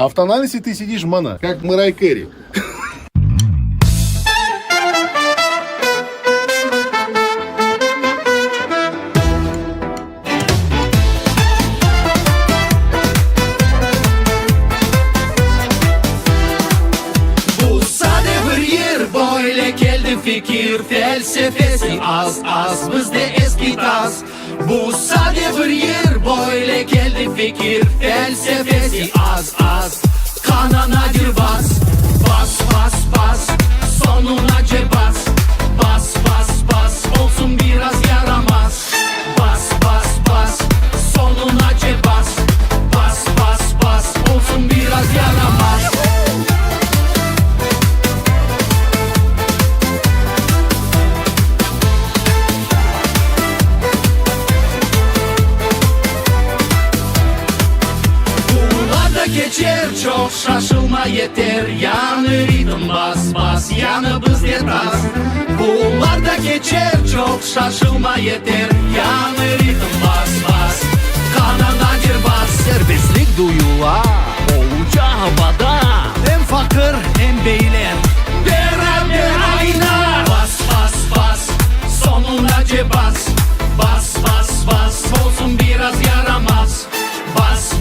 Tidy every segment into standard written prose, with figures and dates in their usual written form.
А в тональности ты сидишь мана, как Мэрай Кэрри. Bu sade bir yer böyle geldi fikir felsefesi az bizde eski tas. Bu sade bir yer böyle geldi fikir felsefesi az kanana gir bas sonuna cebas bas olsun biraz yaramaz bas sonuna cebas bas olsun biraz yaramaz. Geçer çok şaşılma yeter yanı ritim bas yanı bizde tas. Bunlarda geçer çok şaşılma yeter yanı ritim bas kanana gir bas. Serbestlik duyula olunca havada hem fakir hem beyler beraber ayna bas sonuna cebas bas olsun biraz yaramaz bas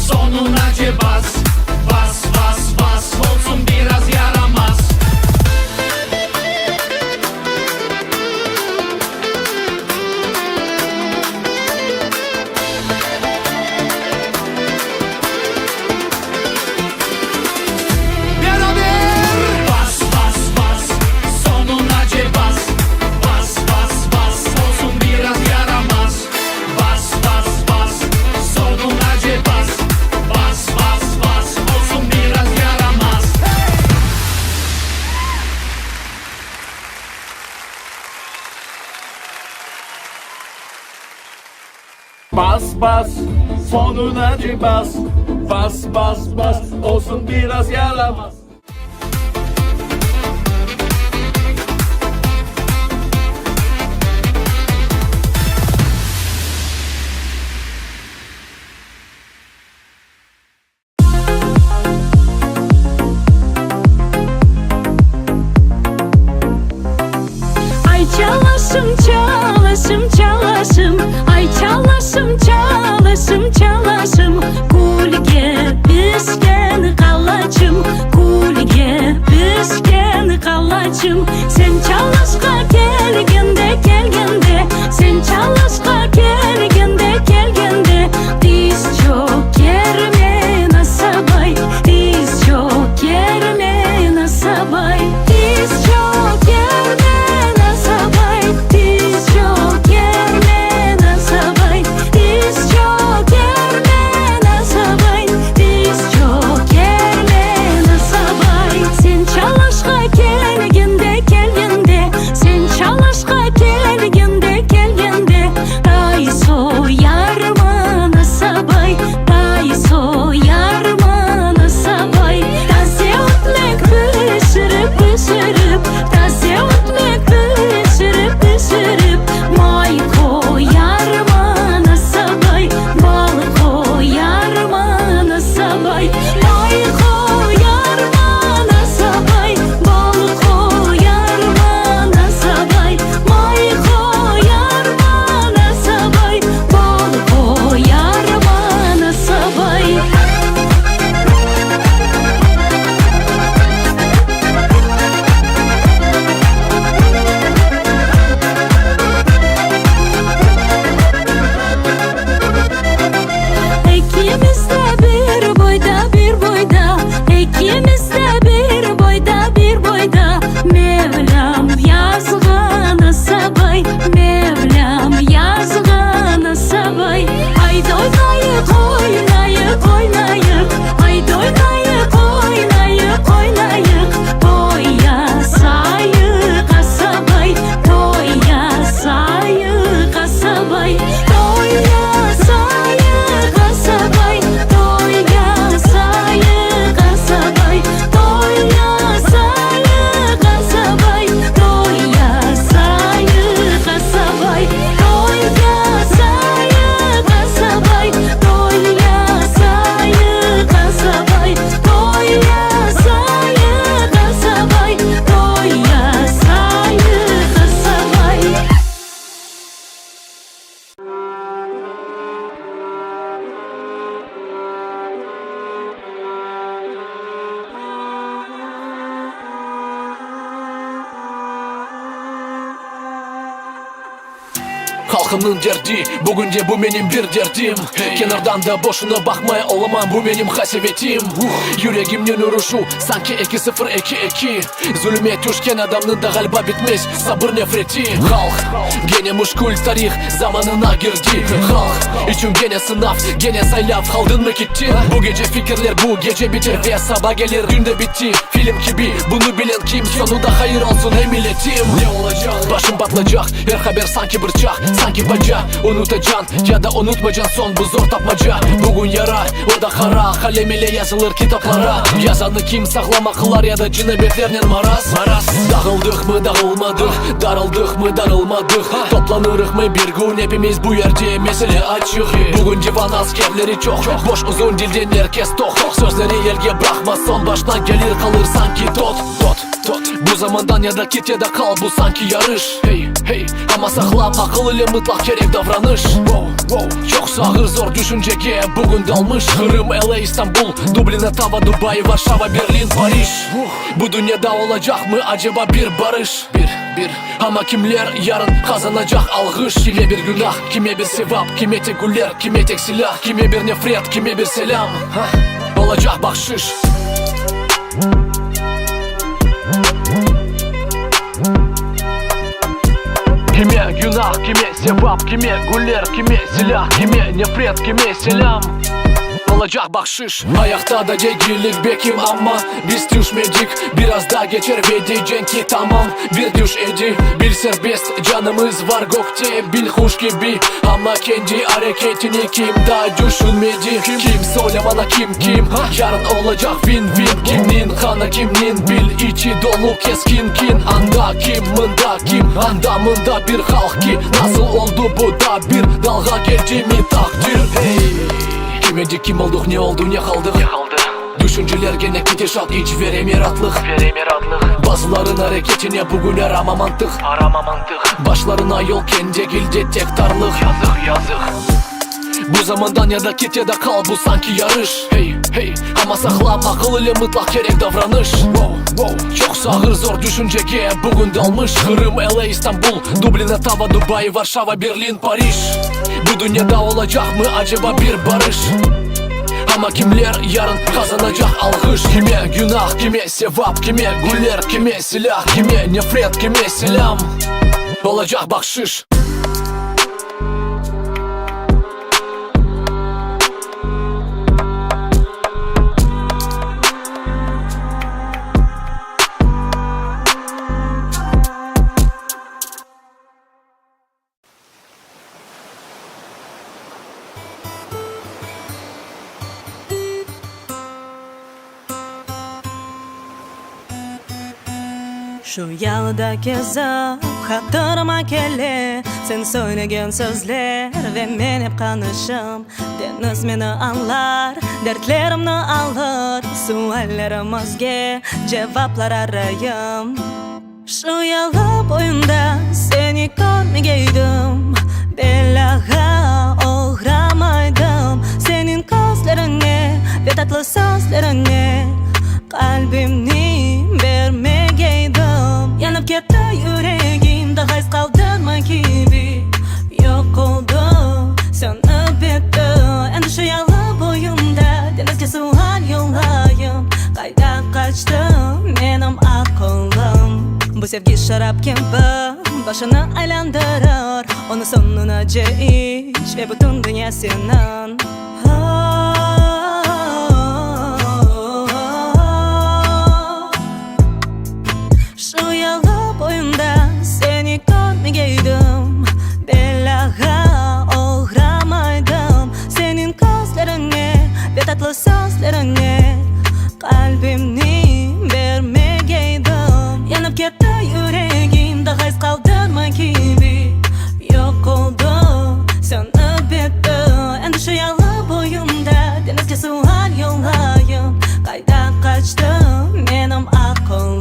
sonuna cebas bas olsun biraz yaramaz. Beraber bas sonuna cebas bas olsun biraz yaramaz bas sonuna cebas bas olsun biraz yaramaz. Bas sonuna cibas bas olsun biraz yaramaz. Ay çalasım ay çalasım kulge pişken kalacım sen çalışka kelgende sen çalışka kelgende diz çok yerme nasabay diz çok yerme nasabay diz çok yerme nasabay diz çok yerme nasabay diz çok yerme nasabay diz çok yerme nasabay sen çalışka kelgende sen çalışka kelgende day soyarma nasabay day soyarma nasabay taze otlek pişirip taze otlek pişirip may koyarma nasabay bal koyarma nasabay may koyarma nasabay bal koyarma nasabay may koyarma nasabay bal koyarma nasabay. İkimiz de bir halkımın derdi. Bugünce bu benim bir derdim. Kenardan da boşuna bakmaya olamam, bu benim hasevetim. Yüreğimden uruşu sanki 2-0-2-2. Zulüme düşken adamın da galiba bitmez sabır nefreti. Halk gene muşkul tarih zamanına girdi. Halk için gene sınav, gene saylav, kaldın mı gittin? Bu gece fikirler bu gece biter ve sabah gelir, günde bitti. Film gibi bunu bilen kim? Sonunda hayır olsun ey milletim. Ne olacak? Başım patlayacak, her haber sanki bıçak, sanki baca. Unutacaksın ya da unutmayacaksın, son bu zor tapmaca. Bugün yara, o da kara, kalem ile yazılır kitaplara. Yazanı kim saklama kılar ya da cinayetlerle maraz. Dağıldık mı dağılmadık, daraldık mı darılmadık. Toplanırık mı bir gün hepimiz bu yerde, mesele açık. Bugün civan askerleri çok, boş uzun dilden herkes tok. Sözleri yerge bırakma, son baştan gelir kalır sanki tot. Bu zamandan ya da git ya da kal, bu sanki yarış. Hey ama sakla akıl ile mutlak gerek davranış. Yoksa ahır zor düşünceye bugün dalmış. Kırım, LA, İstanbul, Dublin, Ottawa, Dubai, Varşova, Berlin, Paris. Bu dünyada olacak mı acaba bir barış? Bir ama kimler yarın kazanacak algış? Kime bir günah, kime bir sevap, kime tek güller, kime tek silah, kime bir nefret, kime bir selam. Olacak bahşiş. Kime günah, kime sevap, kime güller, kime silah, kime nefret, kime selam. Olacak bahşiş. Ayakta da değillik bekim ama biz düşmedik. Biraz daha geçer ve diyeceksin ki tamam bir düş edi. Bil serbest canımız var gökte, bil kuş gibi. Ama kendi hareketini kim daha düşünmedi? Kim söyle bana kim? Yarın olacak win-win. Kimin kanı kimin bil, içi dolu keskin kin. Anda kim andamında bir halk ki. Nasıl oldu bu da bir dalga geldi mi takdir? Kimedi kim olduk, ne oldu, ne kaldık? Düşünceler gene gidişat, hiç veremiyor atlık. Bazıların hareketine bugün arama mantık. Başlarına yol kendi gilde tek darlık. Yazık. Bu zamandan ya da git ya da kal, bu sanki yarış. Hey ama sakla akıl ile mutlak gerek davranış. Yoksa ahır zor düşünceye bugün dalmış. Kırım, LA, İstanbul, Dublin, Ottawa, Dubai, Varşova, Berlin, Paris. Bu dünyada olacak mı acaba bir barış? Ama kimler yarın kazanacak alkış? Kime günah, kime sevap, kime güller, kime silah, kime nefret, kime selam. Olacak bahşiş. Şu yolda gezip hatırıma gelir sen söylegen sözler ve benim kanışım. Deniz meni anlar, dertlerimni alır, suallerimizge cevaplar arayım. Şu yol boyunda seni görmegeydim, belaga uğramaydım. Senin gözlerine ve tatlı sözlerine kalbimni vermegeydim. Yanıp gitti yüreğim, daha iz kaldırma gibi yok oldu, sönüp bitti. Endişe yalı boyumda denizce sual yollayım. Kayda kaçtı benim aklım. Bu sevgi şarap gibi başını aylandırır, onu sonuna iç ve bütün dünya senin. Şu yol boyunda seni görmegeydim, belaga uğramaydım. Senin gözlerine ve tatlı sözlerine kalbimni vermegeydim. Yanıp gitti yüreğim, daha iz kaldırma gibi yok oldu, sönüp bitti. Endişe yalı boyumda denizce sual yollayım. Kayda kaçtı benim aklım.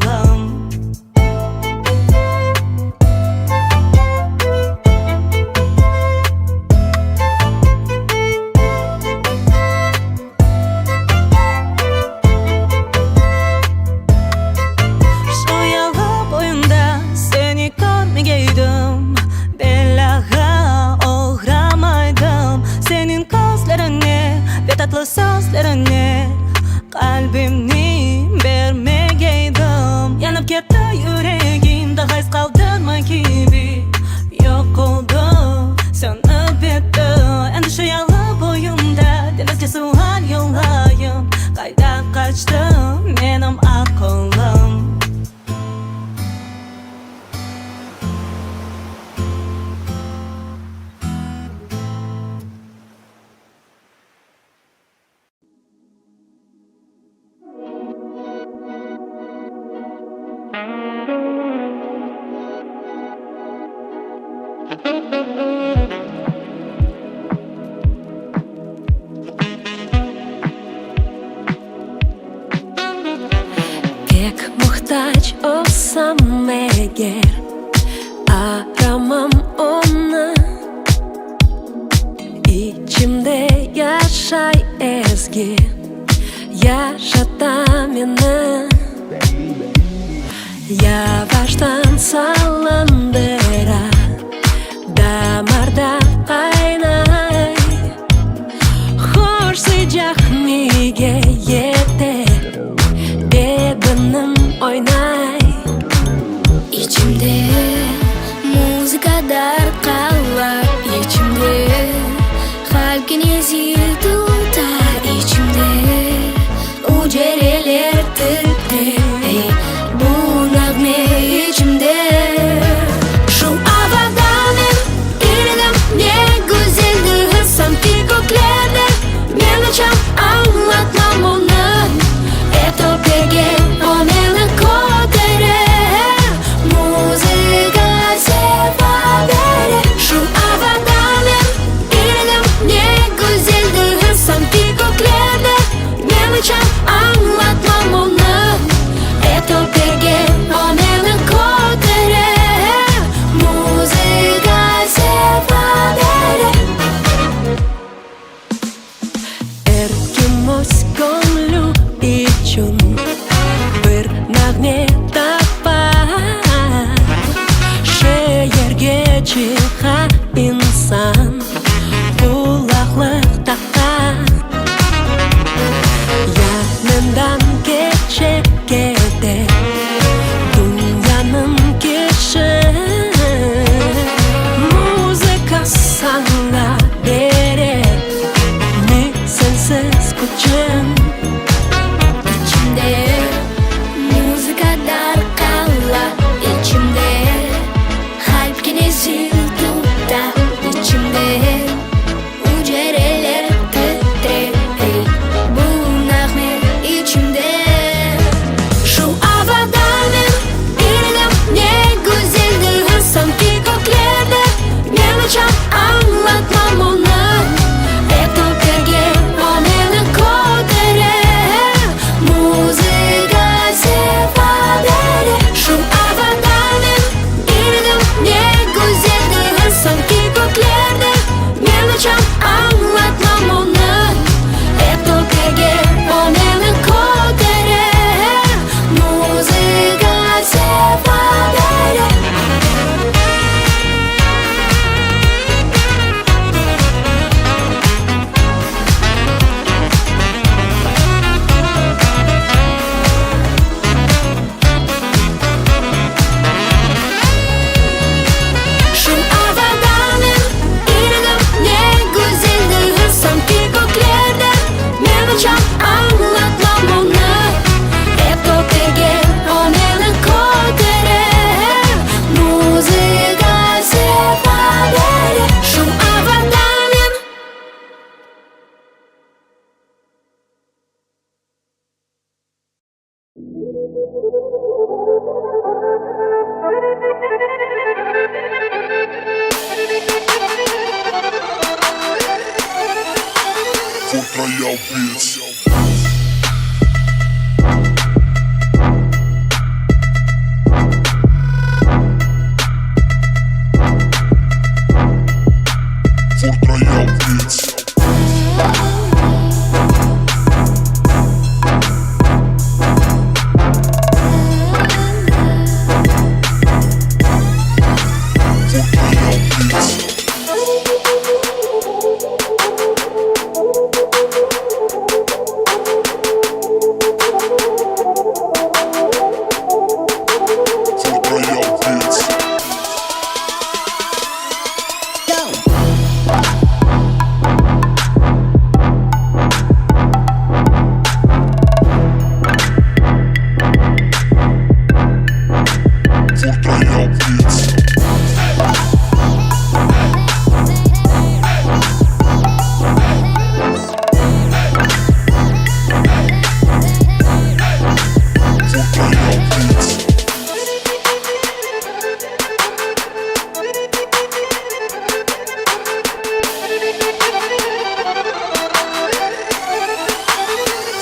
ochdi menim aqlim. Pek muhtaç olsam eğer aramam onu, içimde yaşay ezgi, yaşata beni. Yavaştan sallandıra damarda kaynay, hoş sıcak mige yeter bedenim oynay. İçimde muzikalar kallar, içimde kalbini zil tutar, içimde ucereler titrer, bu nağme içimde. Şu havadanın irdim ne güzeldi, sanki göklerde ben uçam anlatmam onu. Это пеге, он меланкотере, музыка севабере. Şu havadanın irdim ne güzeldi, sanki göklerde ben uçam anlatmam onu. Это пеге, он меланкотере, muzika sevabere. Erkimiz gönlü için bir nağme tapar, şehirge çıkar insan kulaklık takar. Yanından geçip gider dünyanın kişi, müzik sana verir mi sensiz kucağım. İçimde muzikalar kallar, içimde kalbini zil tutar, içimde ucereler titrer, bu nağme içimde. Şu havadanın irdim ne güzeldi, sanki göklerde ben uçam anlatmam onu. Это пеге, он меланкотере, muzika sevabere. Şu havadanın irdim ne güzeldi, sanki göklerde ben uçam anlatmam onu. Это пеге, он меланкотере, muzika sevabere. Şu havadanın irdim ne güzeldi, sanki göklerde ben uçam anlatmam onu. Это пеге, он меланкотере, muzika sevabere. Şu havadanın Royal Beats. Royal Beats. Beats.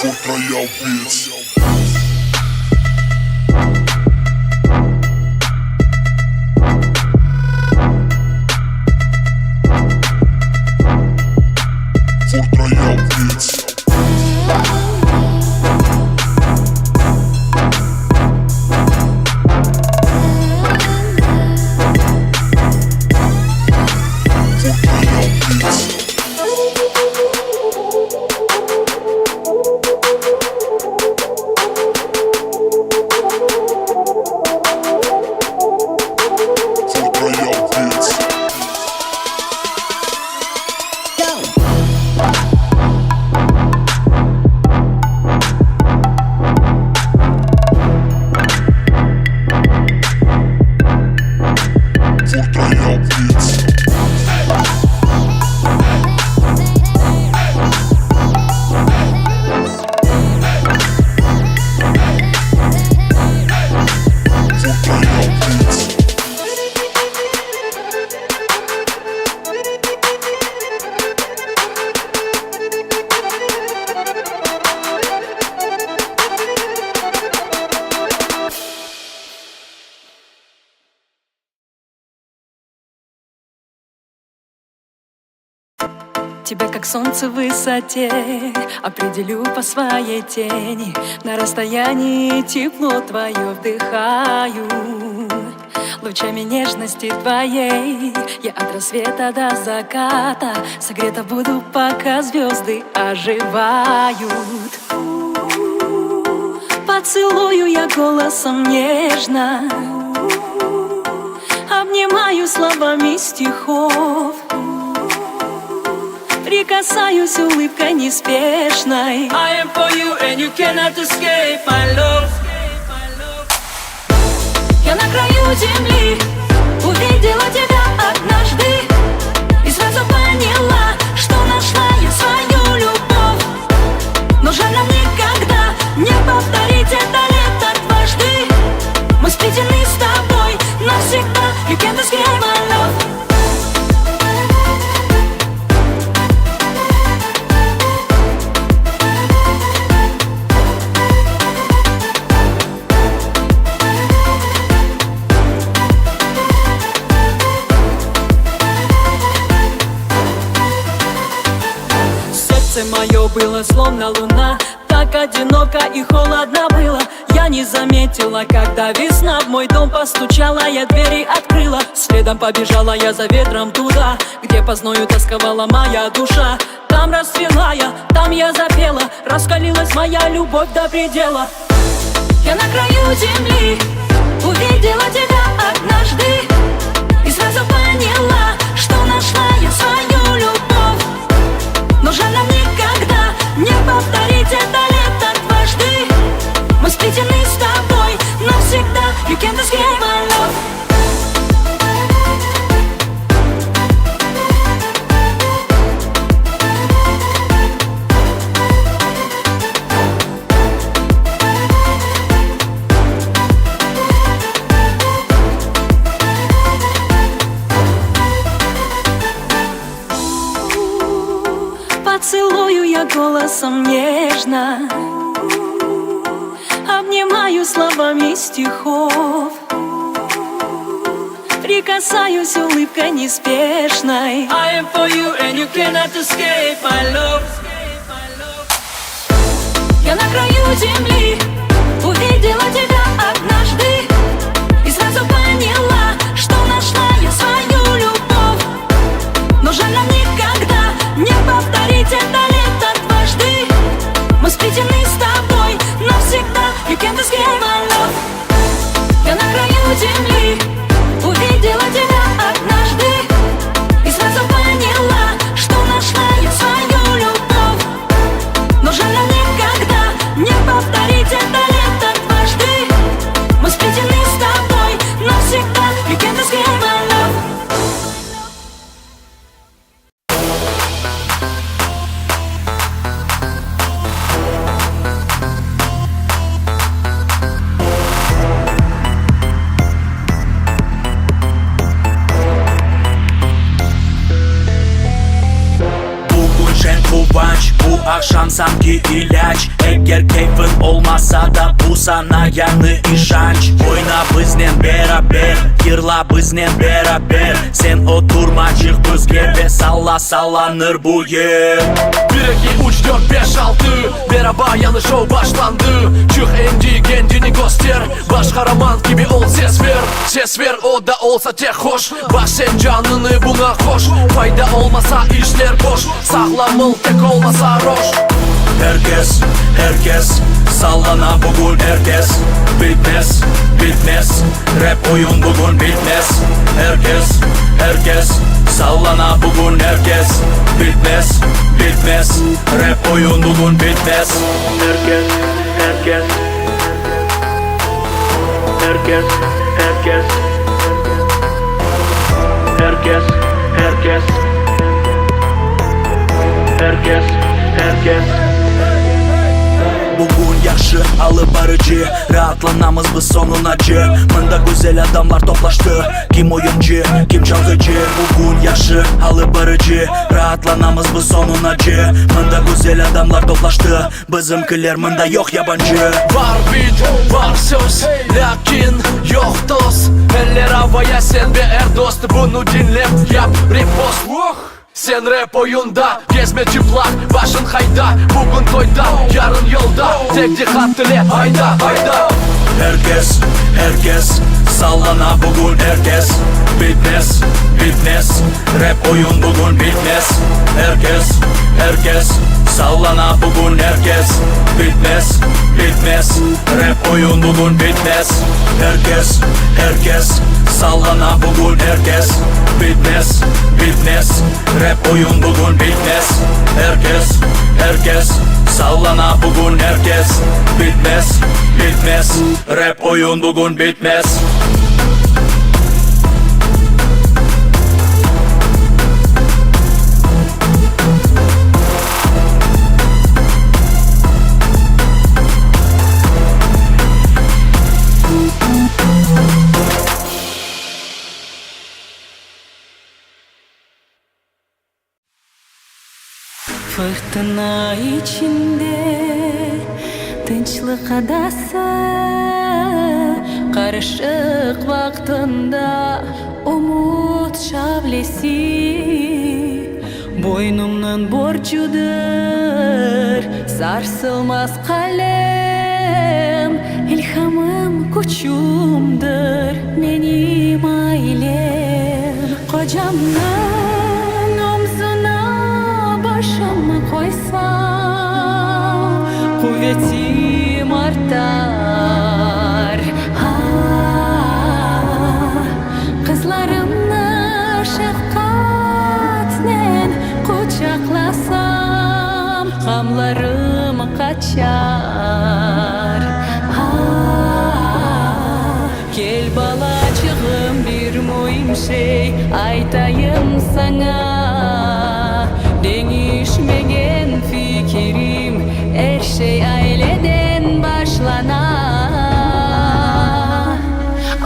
Fort Royal Beats. Fort Royal Beats. Тебя как солнце в высоте определю по своей тени. На расстоянии тепло твое вдыхаю. Лучами нежности твоей я от рассвета до заката согрета буду, пока звезды оживают. Поцелую я голосом нежно, обнимаю словами стихов, прикасаюсь улыбкой неспешной. I am for you and you cannot escape my love. Я на краю земли увидела тебя однажды и сразу поняла, что нашла я свою любовь. Но жаль нам никогда не повторить это лето дважды. Мы сплетены с тобой навсегда. You can't escape my love. Мое было словно луна, так одиноко и холодно было. Я не заметила, когда весна в мой дом постучала, я двери открыла. Следом побежала я за ветром туда, где по зною тосковала моя душа. Там расцвела я, там я запела, раскалилась моя любовь до предела. Я на краю земли увидела тебя однажды и сразу поняла, что нашла я свою любовь. Но жаль нам никогда не повторить это лето дважды. Мы сплетены с тобой навсегда. You can't escape my love. Поцелую я голосом нежно, обнимаю словами стихов, прикасаюсь улыбкой неспешной. I am for you and you cannot escape my love. Я на краю земли увидела тебя однажды и сразу поняла, что нашла я свою любовь. Но жаль нам никогда не повторить это лето дважды. Мы сплетены с тобой навсегда. You can't escape my love. Я на краю земли увидела тебя однажды и сразу поняла, что нашла я свою любовь. Но жаль нам никогда не повторить это лето дважды. Мы сплетены с тобой навсегда. You can't escape my love. Bu akşam sanki ilaç. Ey Eğer keyfin olmasa da bu sana yanlış işanç. Oyna bizden beraber, yırla bizden beraber. Sen oturma çık bizge ve salla sallanır bu yer. 1, 2, 3, 4, 5, 6 Merhaba yanlış show başlandı. Çık endi kendini göster. Baş kahraman gibi ol ses ver. Ses ver o da olsa tek hoş. Bak sen canını buna koş. Fayda olmasa işler boş. Sağlamıl tek olmasa roş. Herkes sallana bugün herkes. Bitmez rap oyun bugün bitmez. Herkes sallana bugün herkes. Bitmez rap oyun bugün bitmez. Herkes Bugün yaxşı alıp barıcı, rahatlanamız biz sonunacı. Mında güzel adamlar toplaştı. Kim oyuncu, kim çalgıcı. Bugün yaxşı alıp barıcı, rahatlanamız biz sonunacı. Mında güzel adamlar toplaştı. Bizimkiler mında yok yabancı. Var beat, var söz, lakin yok dost. Eller havaya sen ve er dost. Bunu dinlep yap repost. Sen rap oyunda gezme çıplak, başın hayda. Bugün toyda, yarın yolda. Tek dikkat ile hayda. Herkes sallana bugün herkes. Bitmez rap oyun bugün bitmez. Herkes sallana bugün herkes. Bitmez rap oyun bugün bitmez. Herkes sallana bugün herkes. Bitmez rap oyun bugün bitmez. Herkes sallana bugün herkes. Bitmez rap oyun bugün bitmez. Fırtına içinde Tinçlik adası Karışık vaktinde Umut şavlesi Boynumdan borcudur Sarsılmaz kalem İlhamım kuçumdur Benim ailem Kocamdan omzuna başımı koysam Kuvvetim artar Kızlarımla şefkatle kucaklasam Gamlarım kaçar Gel balacığım bir mühim şey Aytayım sana Değişmegen fikrim Her şey aileden başlanar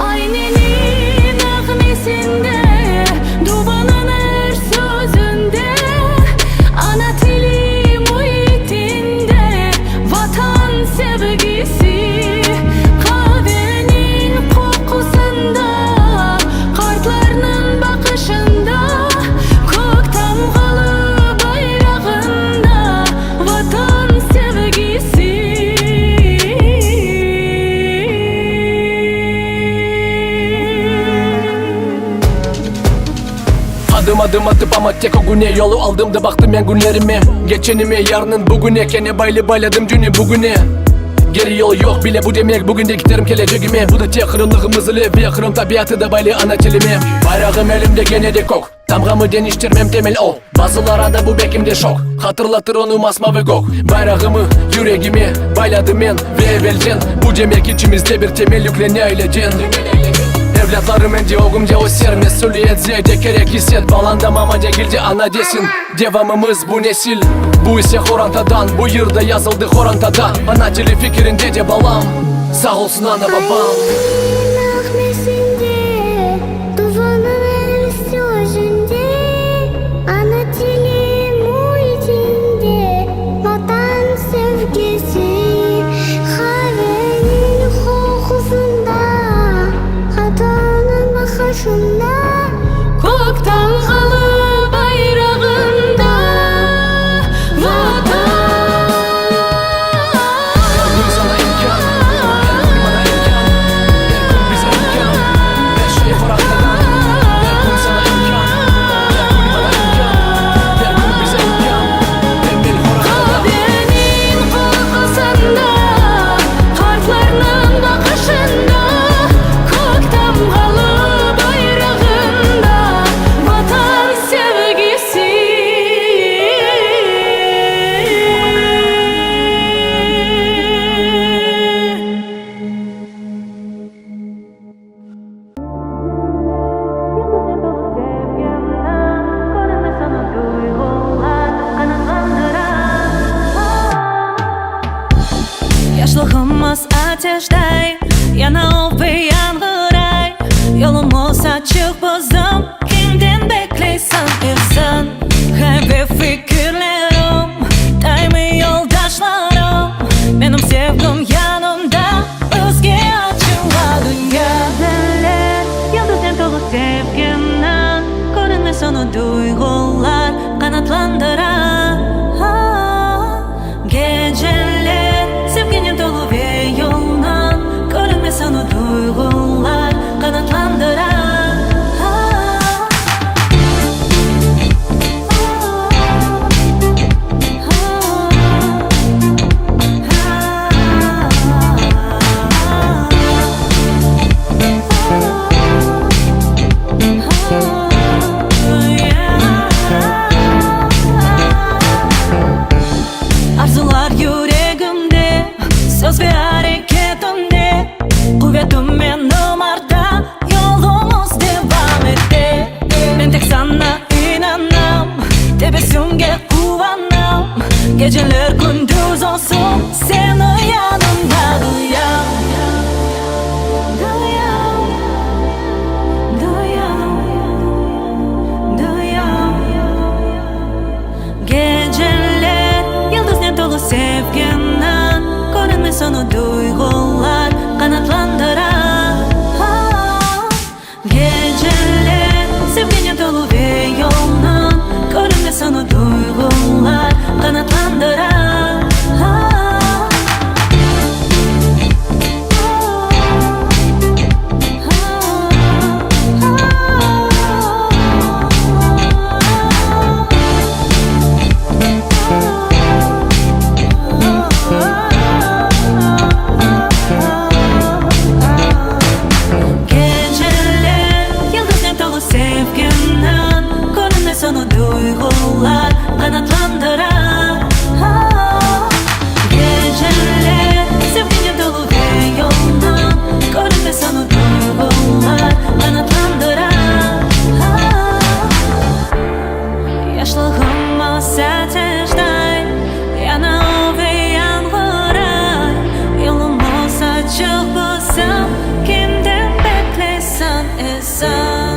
Aynenin ağnesinde Dubalanır sözünde Ana tili muhitinde Vatan sevgisi Kahvenin kokusunda Kartlarının bakışında Kök damgalı bayrağında Vatan sevgisi Adım atıp ama tek o güne yolu aldım da baktım ben günlerime. Geçenime yarının bugüne kene bayladım dünü bugüne. Geri yol yok bile bu demek bugün de giderim geleceğime. Bu da tek kırımlığımız ile bir kırım tabiatı da baylı ana tilime. Bayrağım elimde gene de kok. Tamgamı deniştirmem temel o. Bazılara da bu bekimde şok. Hatırlatır onu masmavi gok. Bayrağımı yüreğimi bayladım ben ve evvelden. Bu demek içimizde bir temel yükle ne ailecen. Evlatlarım önce oğumca o sermez söyleyeceği de gerek hisset Balanda mamaca girdi ana desin Devamımız bu nesil Bu ise Horantadan Bu yılda yazıldı Horantada Ana dili fikrinde de balam Sağ olsun ana babam Nahmesinde Duvanın sözünde Ana dili muhitinde Vatan sevgisi Yaşlığımız ateşday, yana o bir yangıray. Yolumuz açık bozum, kimden bekleysen efsan. Haybe fikirlerim, daimi yoldaşlarım. Benim sevgim yanımda, özge açıla dünya. Geceler, yıldızdan dolu sevgimden, görünmez onu duygular kanatlandırar. Geceler, sevginin dolu ve yoldan, görünmez onu duygular kanatlandırar. Arzular yüreğimde, söz ve hareketimde. Kuvvetim benim arda, yolumuz devam etti. Ben tek sana inanam, tebessümge kuvanam. Geceler gündüz olsun, seni yanımda duyam. Duyam, duyam, duyam. Geceler, yıldızdan dolu sevgimden, görünmez onu duygular kanatlandırar. Geceler, sevginin dolu ve yoldan, görünmez onu duygular kanatlandırar. Geceler, yıldızdan dolu sevgimden, görünmez onu duygular kanatlandırar. Geceler, sevginin dolu ve yoldan, görünmez onu duygular kanatlandırar. Yaşlığımız ateşday, yana o ve yangıray. Yolumuz açık bulsam, kimden beklesen esen.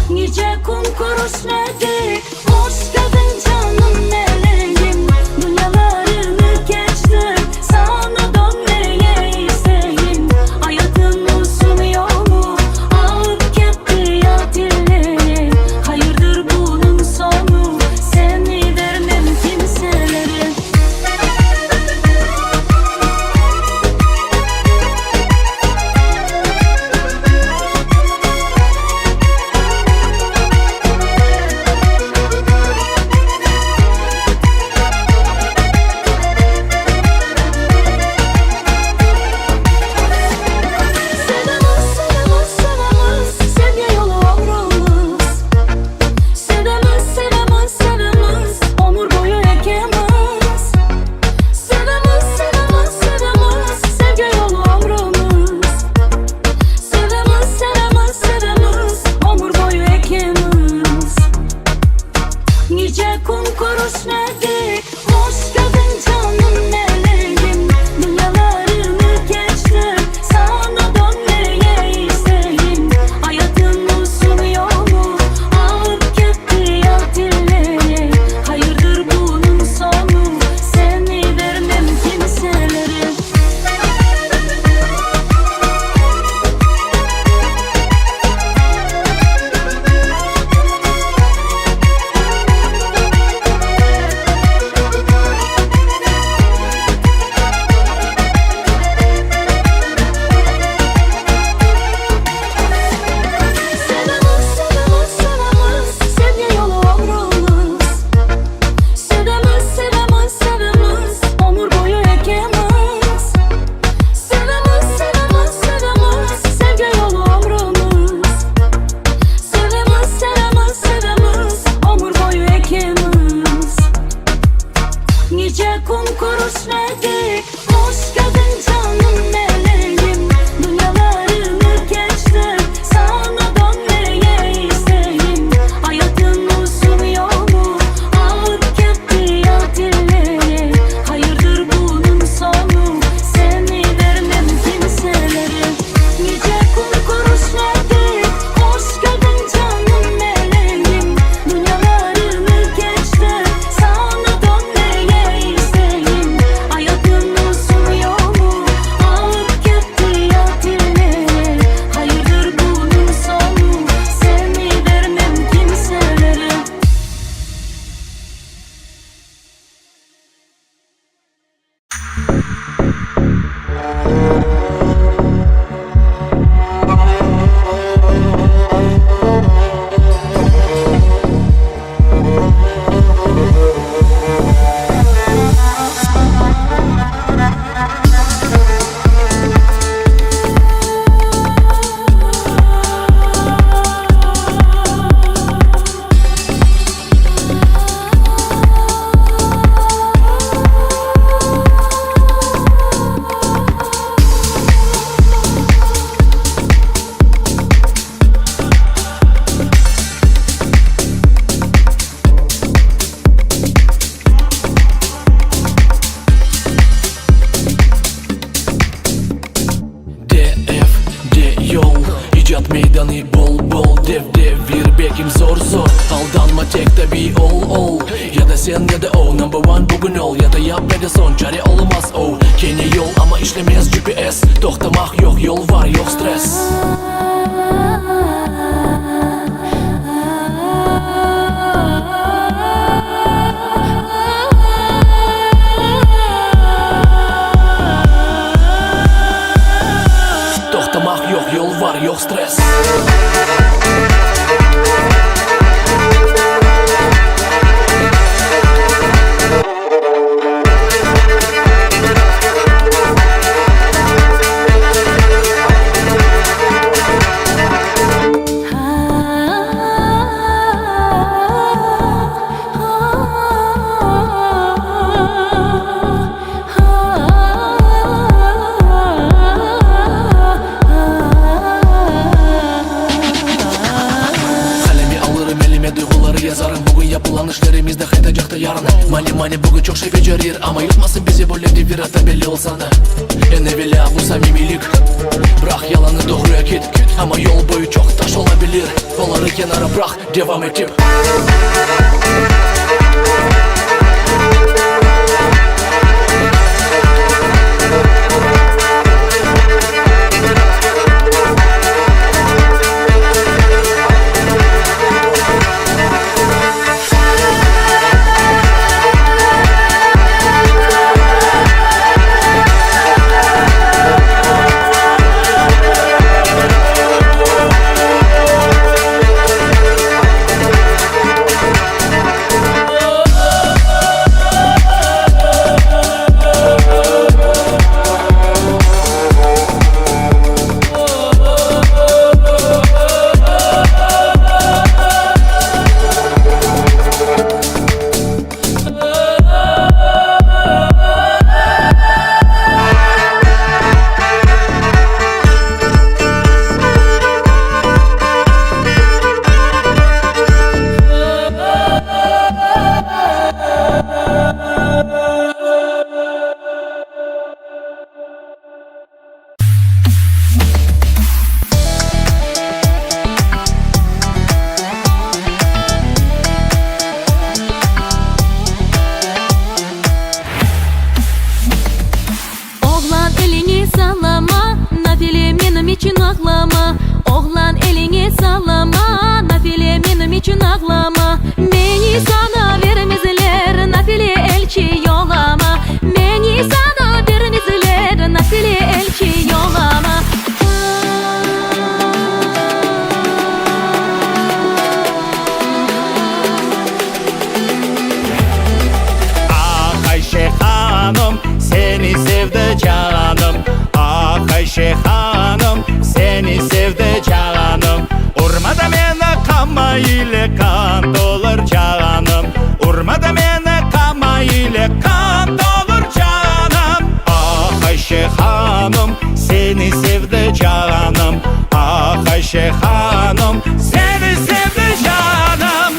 Nice kum kuruşladık, hoş geldin canım meleğim. Dünyalarını geçtim, sana dönmeye isteğim. Hayatın uzun yolu, alıp gitti ya dilleri. Hayırdır bunun sonu, seni vermem kimselere. zor zor. Aldanma tek de bir ol. Ya da sen ya da o, number one bugün ol. Ya da yap ya da son, çare olamaz o. Kendi yol ama işlemez GPS. Toxtamak yok, yol var yok stres. Toxtamak yok, yol var yok stres. Bugün yapılan işlerimizde kaydacakta yarın. Mani bugün çok şey becerir ama yutmasın bizi böyle bir hata belli olsa da. En evvela bu samimilik, bırak yalanı doğruya git. Ama yol boyu çok taş olabilir, onları kenara bırak devam edip. için ağlama, oğlan elini sallama, nafile benim için ağlama. Beni sana vermezler, nafile elçi yollama. Beni sana vermezler, nafile elçi yollama. Ah Ayşe hanım, seni sevdi canım. Ah Ayşe hanım, seni sevdi canım. Urmada mene kama ile kan dolur canım. Urmada mene kama ile kan dolur canım. Ah Ayşe hanım, seni sevdi canım. Ah Ayşe hanım, seni sevdi canım.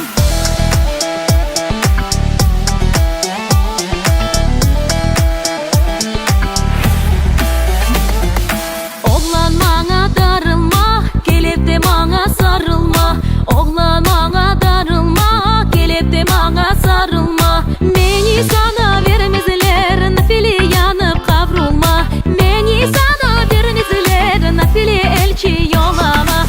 Oğlan bana darılma, gelip de bana sarılma. Oğlan bana darılma, gelip de bana sarılma. Beni sana vermezler, nafile yanıp kavrulma. Beni sana vermezler, nafile elçi yollama.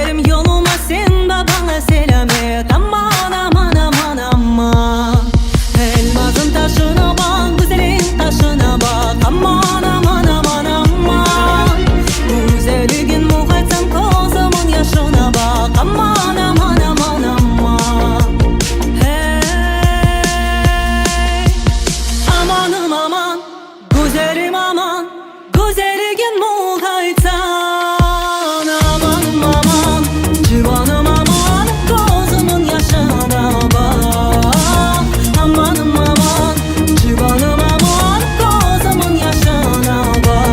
Güzelim yoluma sen babana selam et. Aman aman aman aman. Elmasın taşına bak, güzelin taşına bak. Aman aman aman aman. Güzelliğin muhaytan kozamın yaşına bak. Aman aman aman aman. Hey, amanım aman, güzelim aman. Güzelliğin muhaytan. Amanım aman, civanım aman. Kozamın yaşına bak. Amanım aman, civanım aman. Kozamın yaşına bak.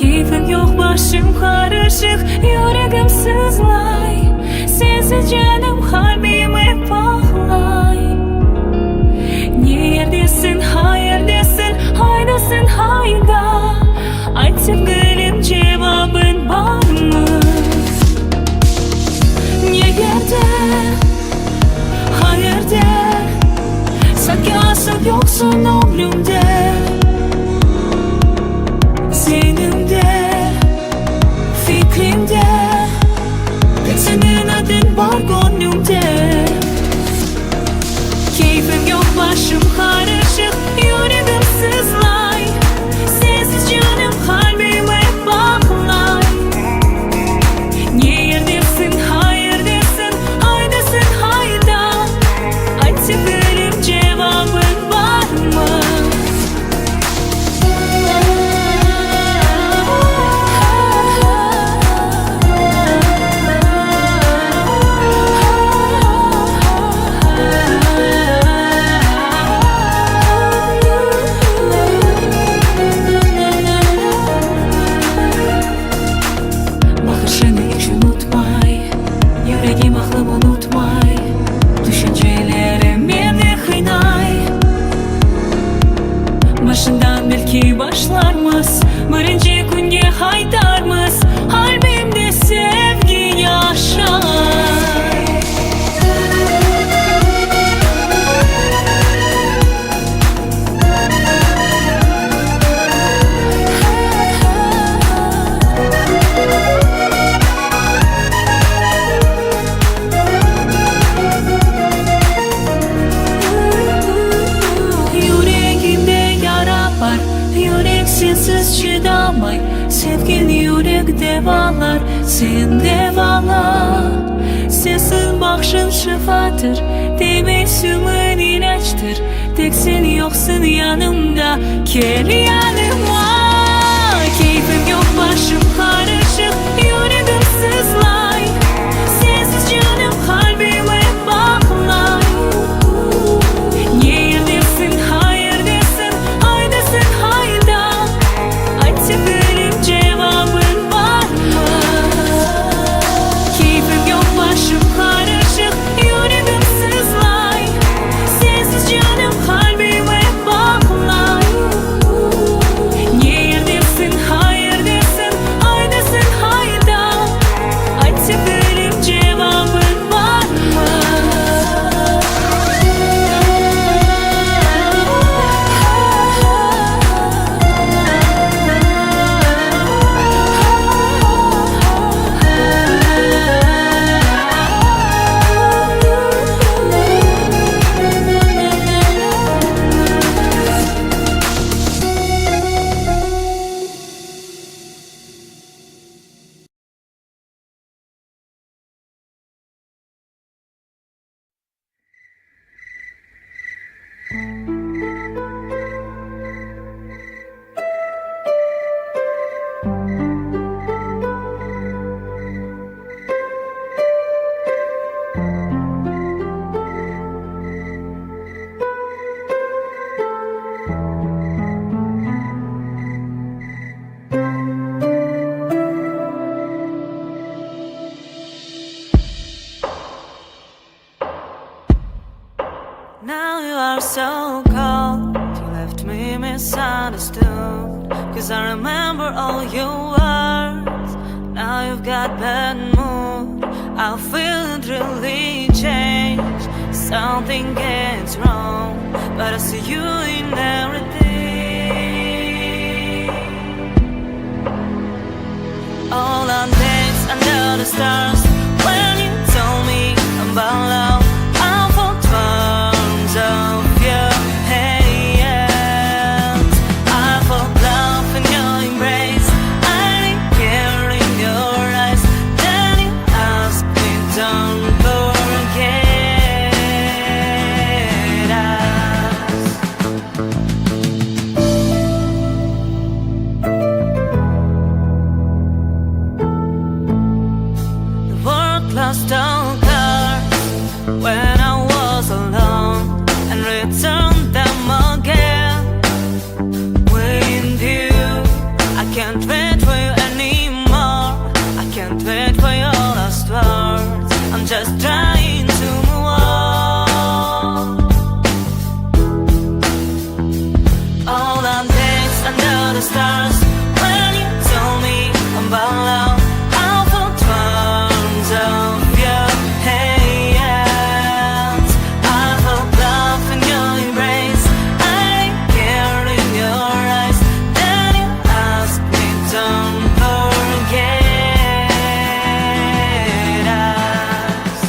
Keyfim yok, başım karışık, yüreğim sızlay. Sensiz canım kalbim hep ağlay. Neredesin, hayırdesin, haydasın hayda. Aç sevgilim, cevabın var mı? Nerede, hayırda? Sanki asıl yoksun ömrümde. Zihnimde, fikrimde, senin adın var gönlümde. Keyfim yok, başım karışık, yüreğim sızlay. Sensiz canım kalbim hep bağlay. Neredesin, hayırdesin, haydasın hayda. Aç sevgilim, cevabın var mı? Bakışını hiç unutmay, yüreğim aklım unutmay. Düşüncelerim beni kıynay. Başından belki başlarmız, birinci günge haydarmız. Kalbimde sevgi yaşar. Yüreğimde yara var, yürek sensiz çıdamay. Sevgin yürek devalar, sen devala. Sensiz bakışın şifadır, tebessümün ilaçtır. Tek sen yoksun yanımda, gel yanıma. Keyfim yok, başım karışık, yüreğim sızlay. Sensiz canım kalbim hep bağlay. Neredesin, hayırdesin, haydasın hayda. Aç sevgilim, cevabın var mı? Keyfim yok, başım karışık, yüreğim sızlay. Sensiz canım kalbim hep bağlay. so cold. You left me misunderstood. Cause I remember all your words. Now you've got bad mood. I feel it really changed. Something gets wrong, but I see you in everything. All our days under the stars. When you told me about love, I felt worms of your hands. I felt love in your embrace. I didn't care in your eyes. Then you asked me, don't forget us. The world lost all colors when I was alone, and returned them again with you. I can't wait for you anymore. I can't wait for your last words. I'm just trying to move on. All the days under the stars. When you told me about love, I felt worms of your hands. I felt love in your embrace. I didn't care in your eyes. Then you asked me, don't forget us.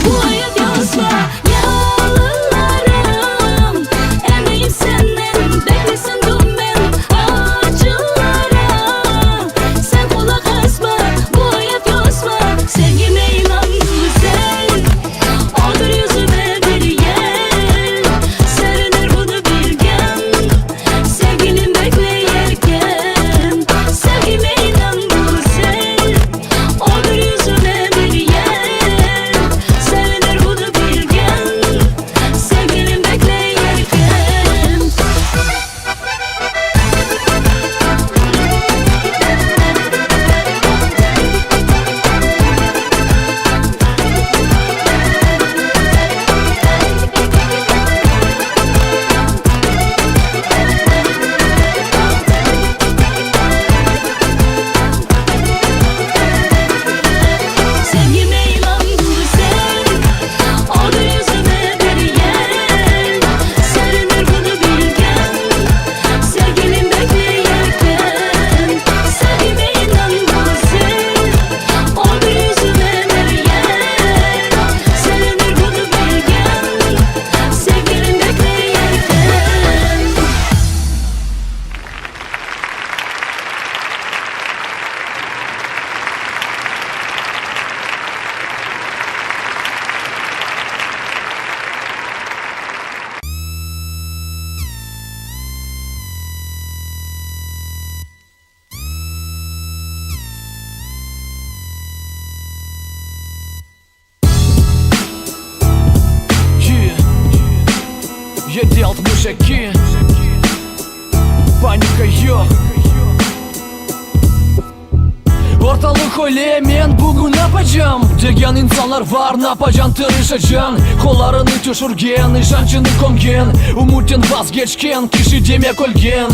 bu hayat yazma. Yalanlarım emeğim senin, beklesin dümen acılara. Sen kulak asma, bu hayat yazma. Sevgime inan güzel, olur yüzüme bir yer. Serenir bunu bilgen, sevgilim bekleyerken. Sevgime inan güzel, olur yüzüme bir yer. Serenir bunu bilgen, sevgilim bekleyerken. Sevgime inan güzel, olur yüzüme bir yer. Serenir bunu bilgen, sevgilim bekleyerken. Sevgime inan güzel, olur yüzüme bir yer. Serenir bunu bilgen, sevgilim bekleyerken. Е62 Паника yok. Ortalık öyle men bugün yapacağım degan insanlar var, napacan tırışacan. Kollarını düşürgen, işancını komgen, umuttan vazgeçken kişi demek ölgen.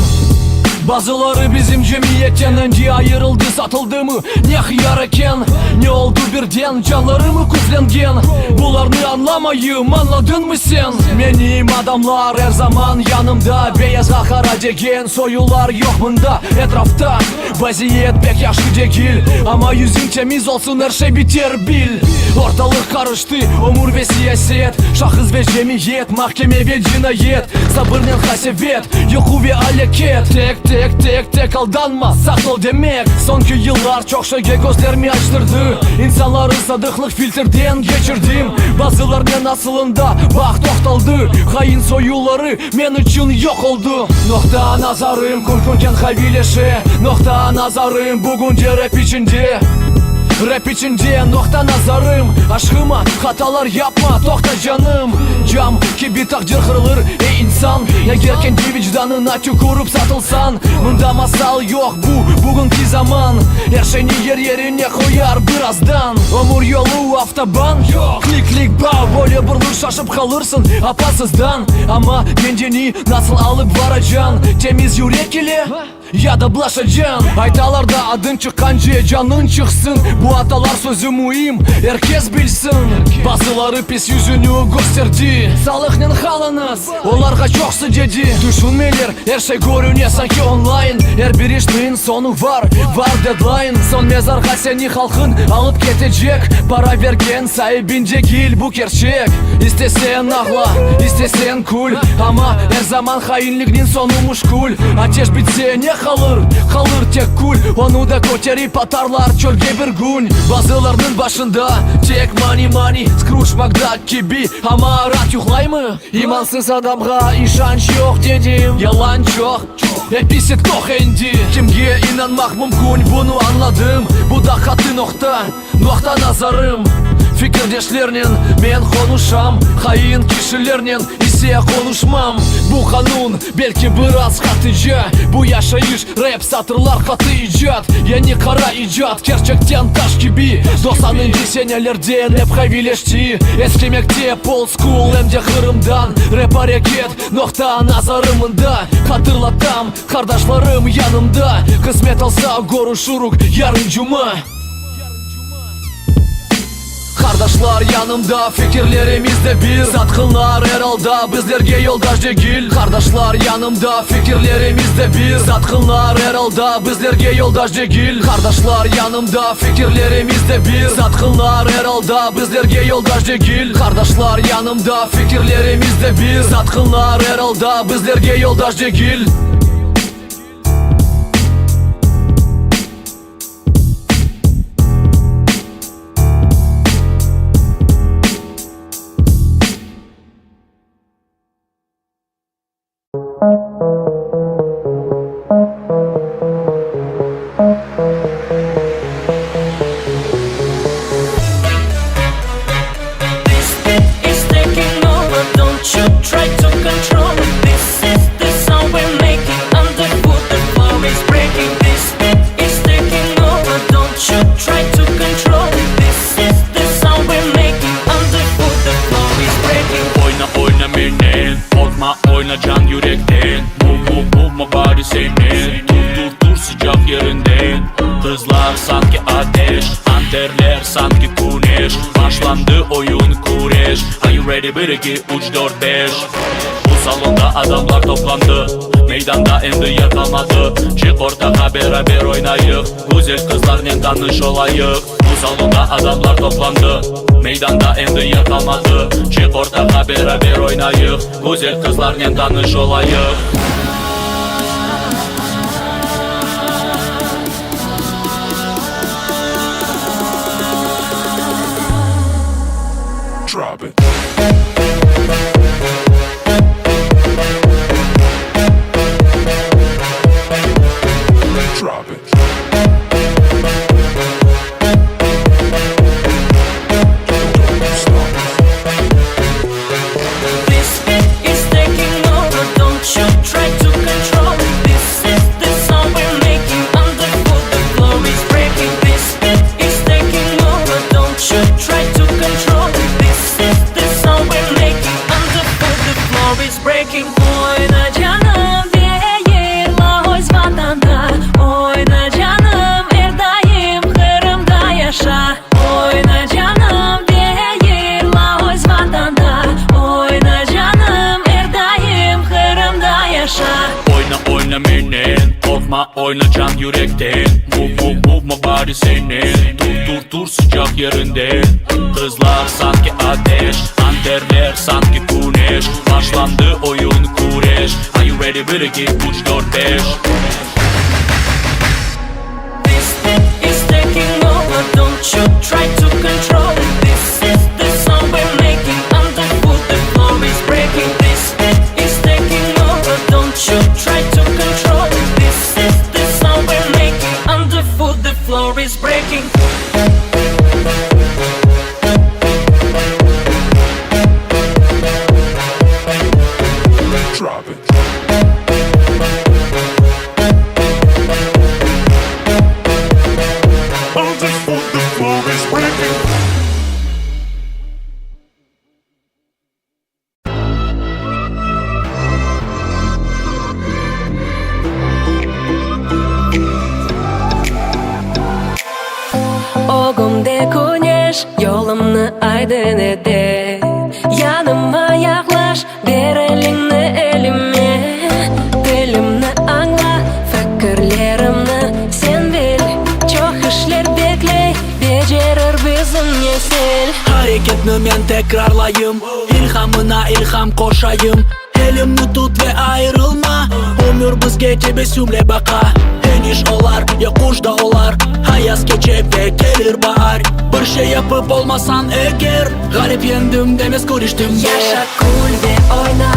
Bazıları bizim cemiyetten önce ayrıldı, satıldı mı ne hıyar eken. Ne oldu birden canlarımı küflengen. Bularını anlamayım, anladın mı sen? Benim adamlar her zaman yanımda, beyaz akara degen soyular yok bunda etrafta. Vaziyet pek yaxşı değil ama yüzün temiz olsun, her şey biter bil. Ortalık karıştı, umur ve siyaset, şahıs ve cemiyet, mahkeme ve cinayet. Sabırla hasevet, yoku ve aleket. Tek aldanma, saklı demek. Sonki yıllar çok şeyge gözlerimi açtırdı. İnsanları sadıklık filtrden geçirdim. Bazılarının aslında bak toxtaldı. Hain soyuları men için yok oldu. Nokta nazarım kurkunken hayvileşe. Nokta nazarım bugünce rap içinde. Rap içinde nokta nazarım. Aşkıma hatalar yapma, tokta canım. Cam gibi takdir kırılır ey insan. Eğer kendi vicdanına tükürüp satılsan. Bunda masal yok, bu bugünkü zaman. Her şeyini yerine koyar birazdan. Ömür yolu avtoban yok. Klik bağ böyle burlur, şaşıp kalırsın apasızdan. Ama kendini nasıl alıp varacaksın? Temiz yürek ile ya da bulaşacaksın. Aytalarda adın çıkanca canın çıksın. Bu atalar sözü mühim, herkes bilsin. Bazıları pis yüzünü gösterdi. Sağlıkның halınız onlarga çok sıcedi. Düşünmeler her şey görünüyor sanki online. Her bir işin sonu var deadline. Son mezarga seni halkın alıp ketecek. Para vergen sahibince gel, bu gerçek. İstesen ağla, istesen kul. Ama her zaman hainliğinin sonu muşkul. Ateş bitse ne kalır? Kalır tek kul. Onu da koterip atarlar çölge bir gün. Bazılarının başında tek money Scrooge McDuck gibi. Ama rahat yuhlay mı? İmansız adamga işanç yok dedim. Yalan çok, hepsi tok endi. Kimge inanmak mümkün, bunu anladım. Bu da katı nokta nazarım. Fikirdeşlerinin men konuşam. Hain kişilerinin ise konuşmam. Bu kanun belki biraz katıcı. Bu yaşayış rap satırlar katı icat. Yeni kara icat, gerçekten taş gibi. 90'ıncı senelerden hep hayvileşti. Eskimekte old school hem de Kırım'dan. Rap hareket nokta nazarımında. Hatırlatam kardeşlerim yanımda. Kısmet olsa görüşürük yarın cuma. Kardeşler yanımda, fikirlerimizde bir. Satqınlar herhalde bizlerge yoldaş değil. Kardeşler yanımda, fikirlerimizde bir. Satqınlar herhalde bizlerge yoldaş değil. Kardeşler yanımda, fikirlerimizde bir. Satqınlar herhalde bizlerge yoldaş değil. Kardeşler yanımda, fikirlerimizde bir. Satqınlar herhalde bizlerge yoldaş değil. It's taking over, don't you try to control it. This is the sound we're making, underfoot the floor is breaking. This is taking over, don't you try to control it. This is the sound we're making, underfoot the floor is breaking. Oyna oyna menen, korkma oyna can yürekten. Move my body senin, dur sıcak yerinden. Kızlar sanki ateş, anterler sanki güneş. Başlandı oyun kureş. Are you ready? 1, 2, 3, 4, 5. Bu salonda adamlar toplandı, meydanda endi yer kalmadı. Çık ortağa beraber oynayık, güzel kızlarla tanış olayık. Bu salonda adamlar toplandı, meydanda endi yer kalmadı. Çık ortağa beraber oynayık, güzel kızlarla tanış olayık. Drop it. Drop it. Don't stop. This is taking over, don't you try to control it. This is the sound we're making, underfoot the floor is breaking. This is taking over, don't you try to control it. This is the sound we're making, underfoot the floor is breaking. Oyna canım diye lahoz vatanda. Oyna canım her daim Kırım'da yaşa. Oyna canım diye lahoz vatanda. Oyna canım her daim Kırım'da yaşa. Oyna oyna menen, korkma oyna can yürekten. Move my body senin, dur sıcak yerinden. Kızlar sanki ateş, anterler sanki güneş. Başlandı oyun kureş. Are you ready? 1, 2, 3, 4, 5. This is taking over, don't you try to control it. This is the sound we're making, underfoot the floor is breaking. This is taking over, don't you try to control it. This is the sound we're making, underfoot the floor is breaking. Drop it. Underfoot, the floor is breaking. Ogumda güneş yolumni aydın eder. Yanıma yaklaş, ver elini elime. Dilimni anla, fikirlerimni sen bil. Çok işler bekley, becerir bizim nesil. Hareketni men tekrarlayım, ilhamına ilham koşayım. Elimni tut ve ayrılma, ömür bizge tebessümle baka. Eniş olar, yokuşda olar, hayat geçe ve gelir bahar. Bir şey yapıp olmasan eğer, garip yendim demez görüştüm. Yaşa kul ve oyna,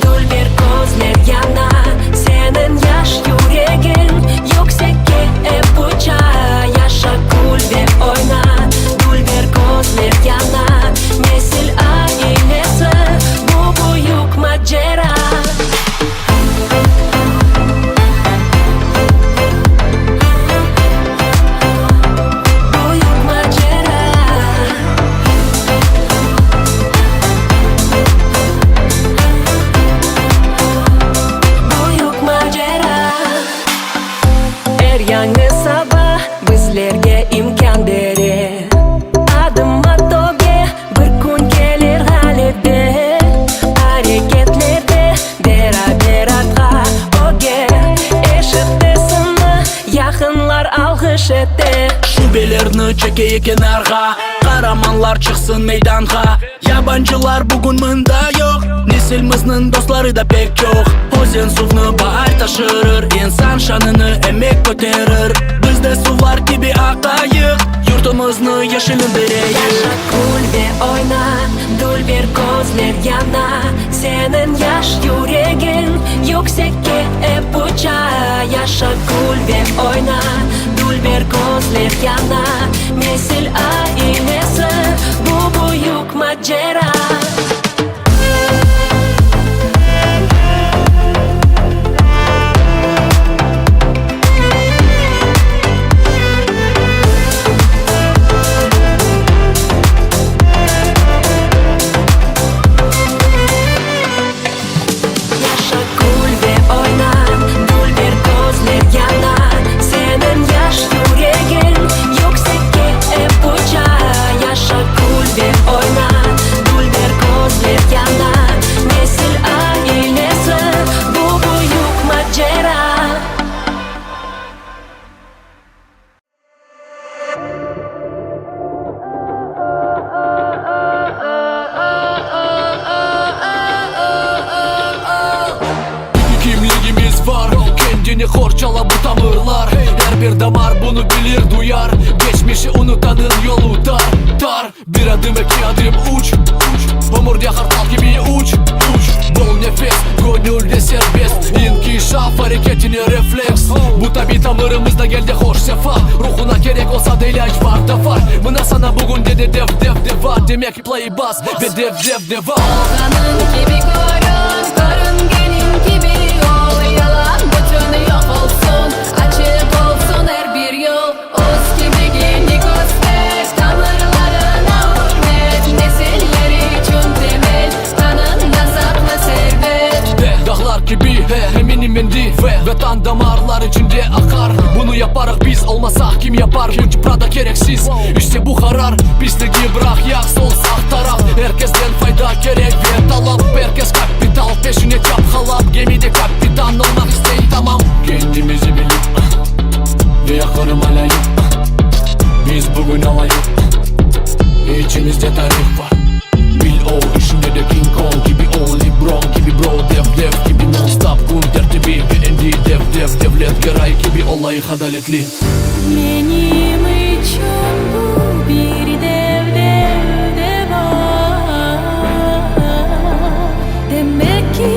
dul bir gözler yana. Senin yaş yüreğin yüksekte hep uça. Yaşa kul ve oyna, dul bir gözler yana. Nesil ailesi, bu büyük macera. Büyük macera. Büyük macera. Her yangi sabah bizlerge imkan berer. Adım atıp Çekeyi kenarga, kahramanlar çıksın meydanğa. Yabancılar bugün mında yok, nesilmiznin dostları da pek çok. Ozen suvnu bahar taşırır, insan şanını emek göterir. Bizde sular gibi akayık, yurtumuzni yeşilindireyik. Yaşa kul ve oyna, dul bir gözler yana. Senin yaş yüreğin yüksekte hep uça. Yaşa kul ve oyna, dul bir gözler yana. Nesil ailesi bu büyük macera. Kendini horçala bu tavırlar. Her bir damar bunu bilir duyar. Geçmişi unutanın yolu dar, dar. Bir adım iki adım uç, uç. Omurga kartal gibi uç, uç. Bol nefes, gönülde serbest. İnkişaf hareketini refleks. Bu tabi damarımızda geldi hoş sefa. Ruhuna gerek olsa da ilaç var da var. Buna sana bugün dedi dev dev deva. Demek play bas ve dev dev deva. Olganın gibi korun, korun gelin gibi ol. Yalan bütünü yok olsun, açık olsun her bir yol. Öz kimliğini göster, tanrılarına hürmet. Nesilleri için temel, kanında saklı servet. Dağlar gibi eminim indi ve tan damarlar içinde akar. Bunu yaparak biz olmasak kim yapar? Bu çıprada gereksiz işte bu karar. Pisliği bırak yak sol sağ taraf. Herkesten fayda gerek ve talap. Herkes kapital peşine çapkalap. Gemide kapitan olmak isteyin tamam. Kendimizi bilip ve yakarım alayım. Biz bugün alayım. İçimizde tarih var. Bil o işinde de King Kong gibi ol. Lebron gibi bro dev dev gibi non stop kun tertibi ve endi dev dev devlet geray gibi olayı adaletli. Benim için bu bir dev dev deva. Demek ki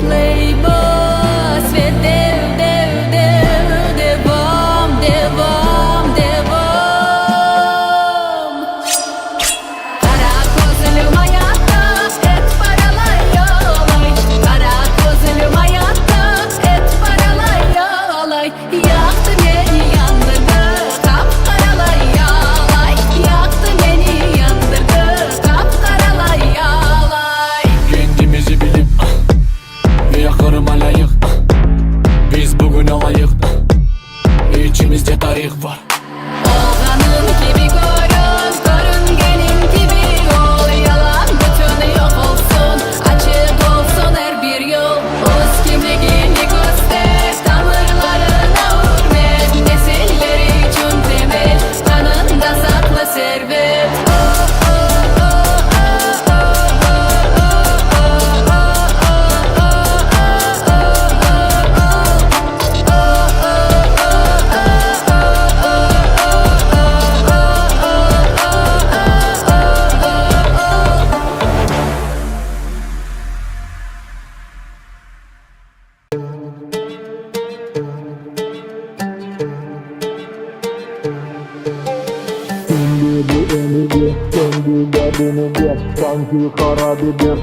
playbus ve dev dev dev devam devam devam. Kara gözlüm hayatta et paralar yolay. Kara gözlüm hayatta et paralar yolay. Yaktı beni yandırdı kapkaralar yağlay. Yaktı beni yandırdı kapkaralar yağlay. Kendimizi bilip ve yakarım alayık. Biz bugün alayık. İçimizde tarih var. Olganın gibi korun, korun gelin gibi ol. Yalan bütünü yok olsun, açık olsun her bir yol. Öz kimliğini göster, tanrılarına hürmet. Nesilleri için temel, kanında saklı servet. Sanki karabiber,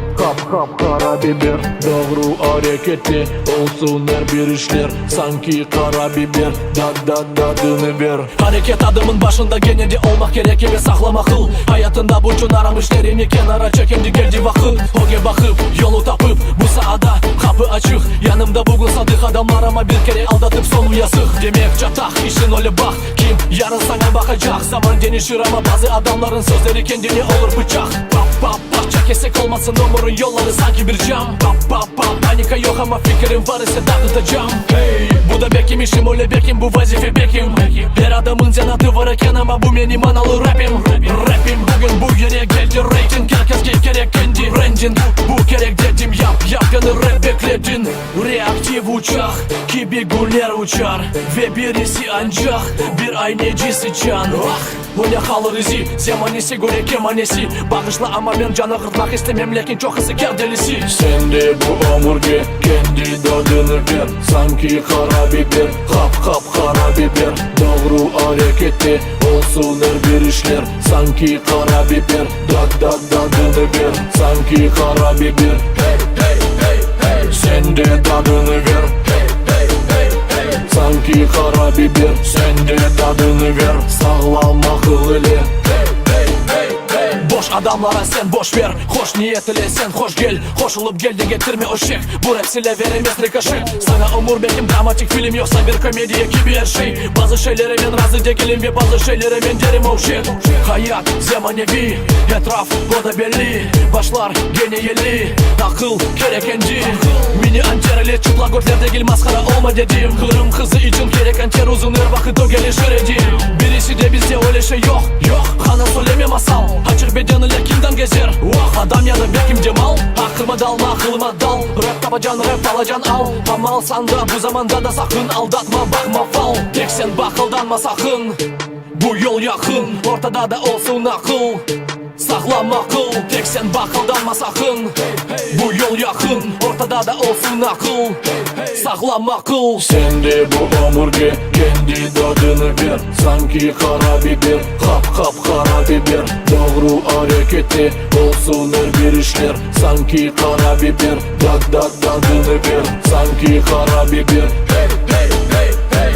kap karabiber. Doğru hareketli olsun her bir işler. Sanki karabiber, dadını ver. Hareket adımın başında gene de olmak gerek ve saklama kıl. Hayatında bütün aramışlarını kenara çekendi geldi vakit. Hoge bakıp yolu tapıp bu sahada kapı açık. Yanımda bugün sadık adamlar ama bir kere aldatıp sonu yazık. Demek çatak işin öyle bak. Kim yarın sana bakacak? Zaman değişir ama bazı adamların sözleri kendini olur bıçak. Pap pap parça kesek olmasın umurun yolları sanki bir cam. Bap bap bap panika yok ama fikrim var ise dağıtacağım. Hey, bu da bekim işim öyle bekim bu vazife bekim. Her adamın cenatı varken ama bu benim analı rapim. Rapim bugün bu yere geldi rating. Herkes gerek kendi rencin. Bu gerek dedim yap yanı rap bekledin. Reaktif uçak gibi güller uçar. Ve birisi ancak bir aynecisi can. Bu ne kalır izi zamanesi göre kemanesi. Bağışla ama ben canı kırmak istemem lakin çok hızlı gerdelisi. Sende bu omurge kendi tadını ver. Sanki kara biber kap kara biber. Doğru harekette olsun her bir işler. Sanki kara biber tadını ver. Sanki kara biber sende tadını ver. Sanki kara biber sende tadını ver. Sağlam akıl ile boş adamlara sen boş ver. Hoş niyet ile sen hoş gel. Hoş olup geldi getirme o şek. Bu rap size veremez rikaşık. Sana umur benim dramatik film yoksa bir komedi gibi her şey. Bazı şeylere ben razı değilim ve bazı şeylere ben derim oh shit. Hayat zamanevi etraf o da belli. Başlar gene yeli akıl gerekenci. Mini antereli çıplak götlerde gel maskara olma dedim. Kırım kızı için gereken ter uzun her vakit o gelişir edim. Birisi de bizde öyle şey yok. Kana söyleme masal. Açık bedeniyle kimden gezer? Adam ya da bekim Cemal. Aklıma dalma aklıma dal. Rap tabacan rap alacan al. Tam alsan da bu zamanda da sakın aldatma bakma fal. Tek sen bak aldanma sakın. Bu yol yakın ortada da olsun akıl. Sağlam akıl tek sen bak aldanma sakın. Bu yol yakın ortada da olsun akıl. Sağlam akıl. Sende bu omurge kendi tadını ver. Sanki kara biber kap kara biber. Doğru harekette olsun her bir işler. Sanki kara biber tadını ver. Sanki kara biber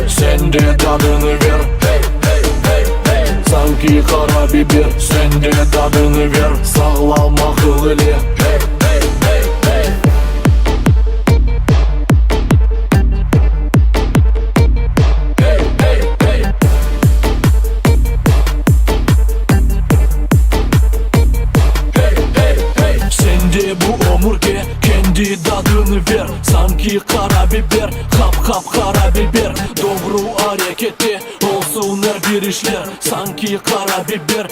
sende tadını ver. Sanki kara biber sende tadını ver. Sağlam akıl ile sende bu omurge kendi tadını ver. Sanki kara biber kap kara biber. Doğru harekette olsun her bir işler. Sanki kara biber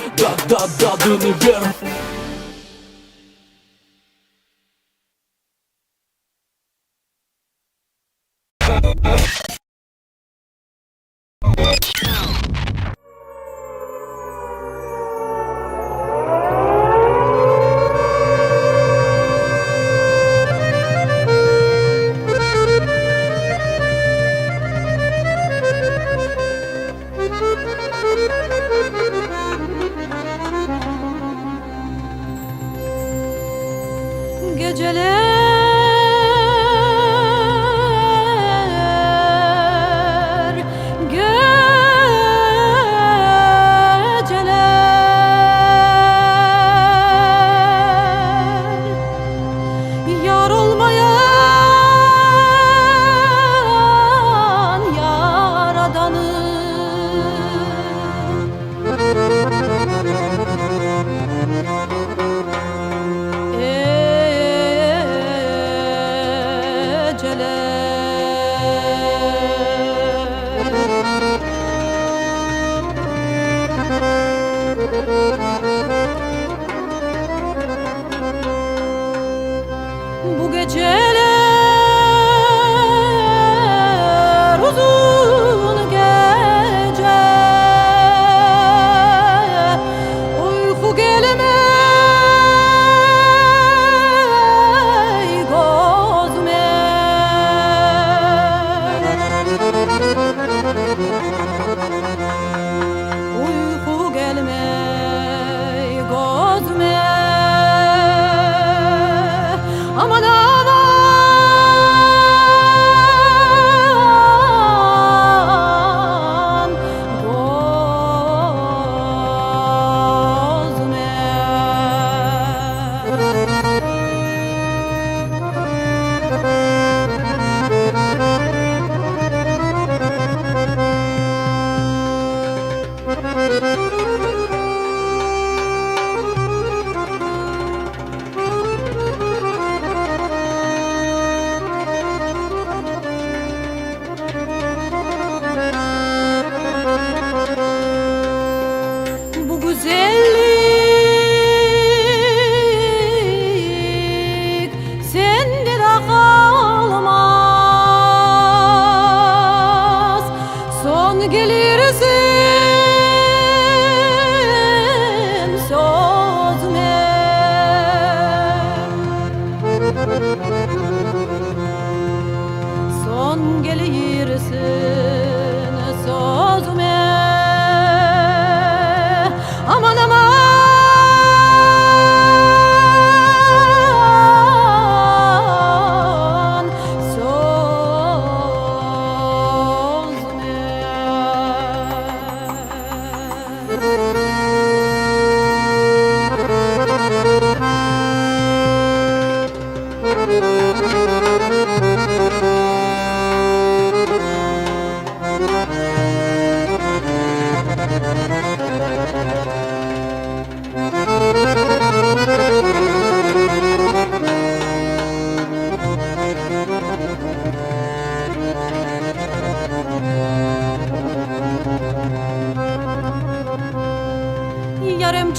tadını ver. Geceler yar olmayan yaradanı. Bu geceler uzun gece, uyku gelmez gözüme. Uyku gelmez gözüme. Aman aman gözüme.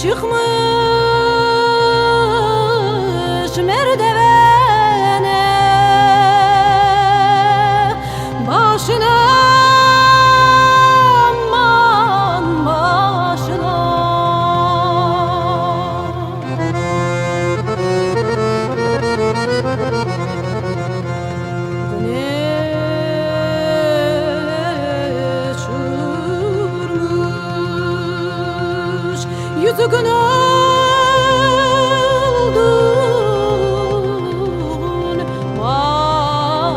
çıkmış merdivene başına aman başına güneş vurmuş yüzü gün oldun başına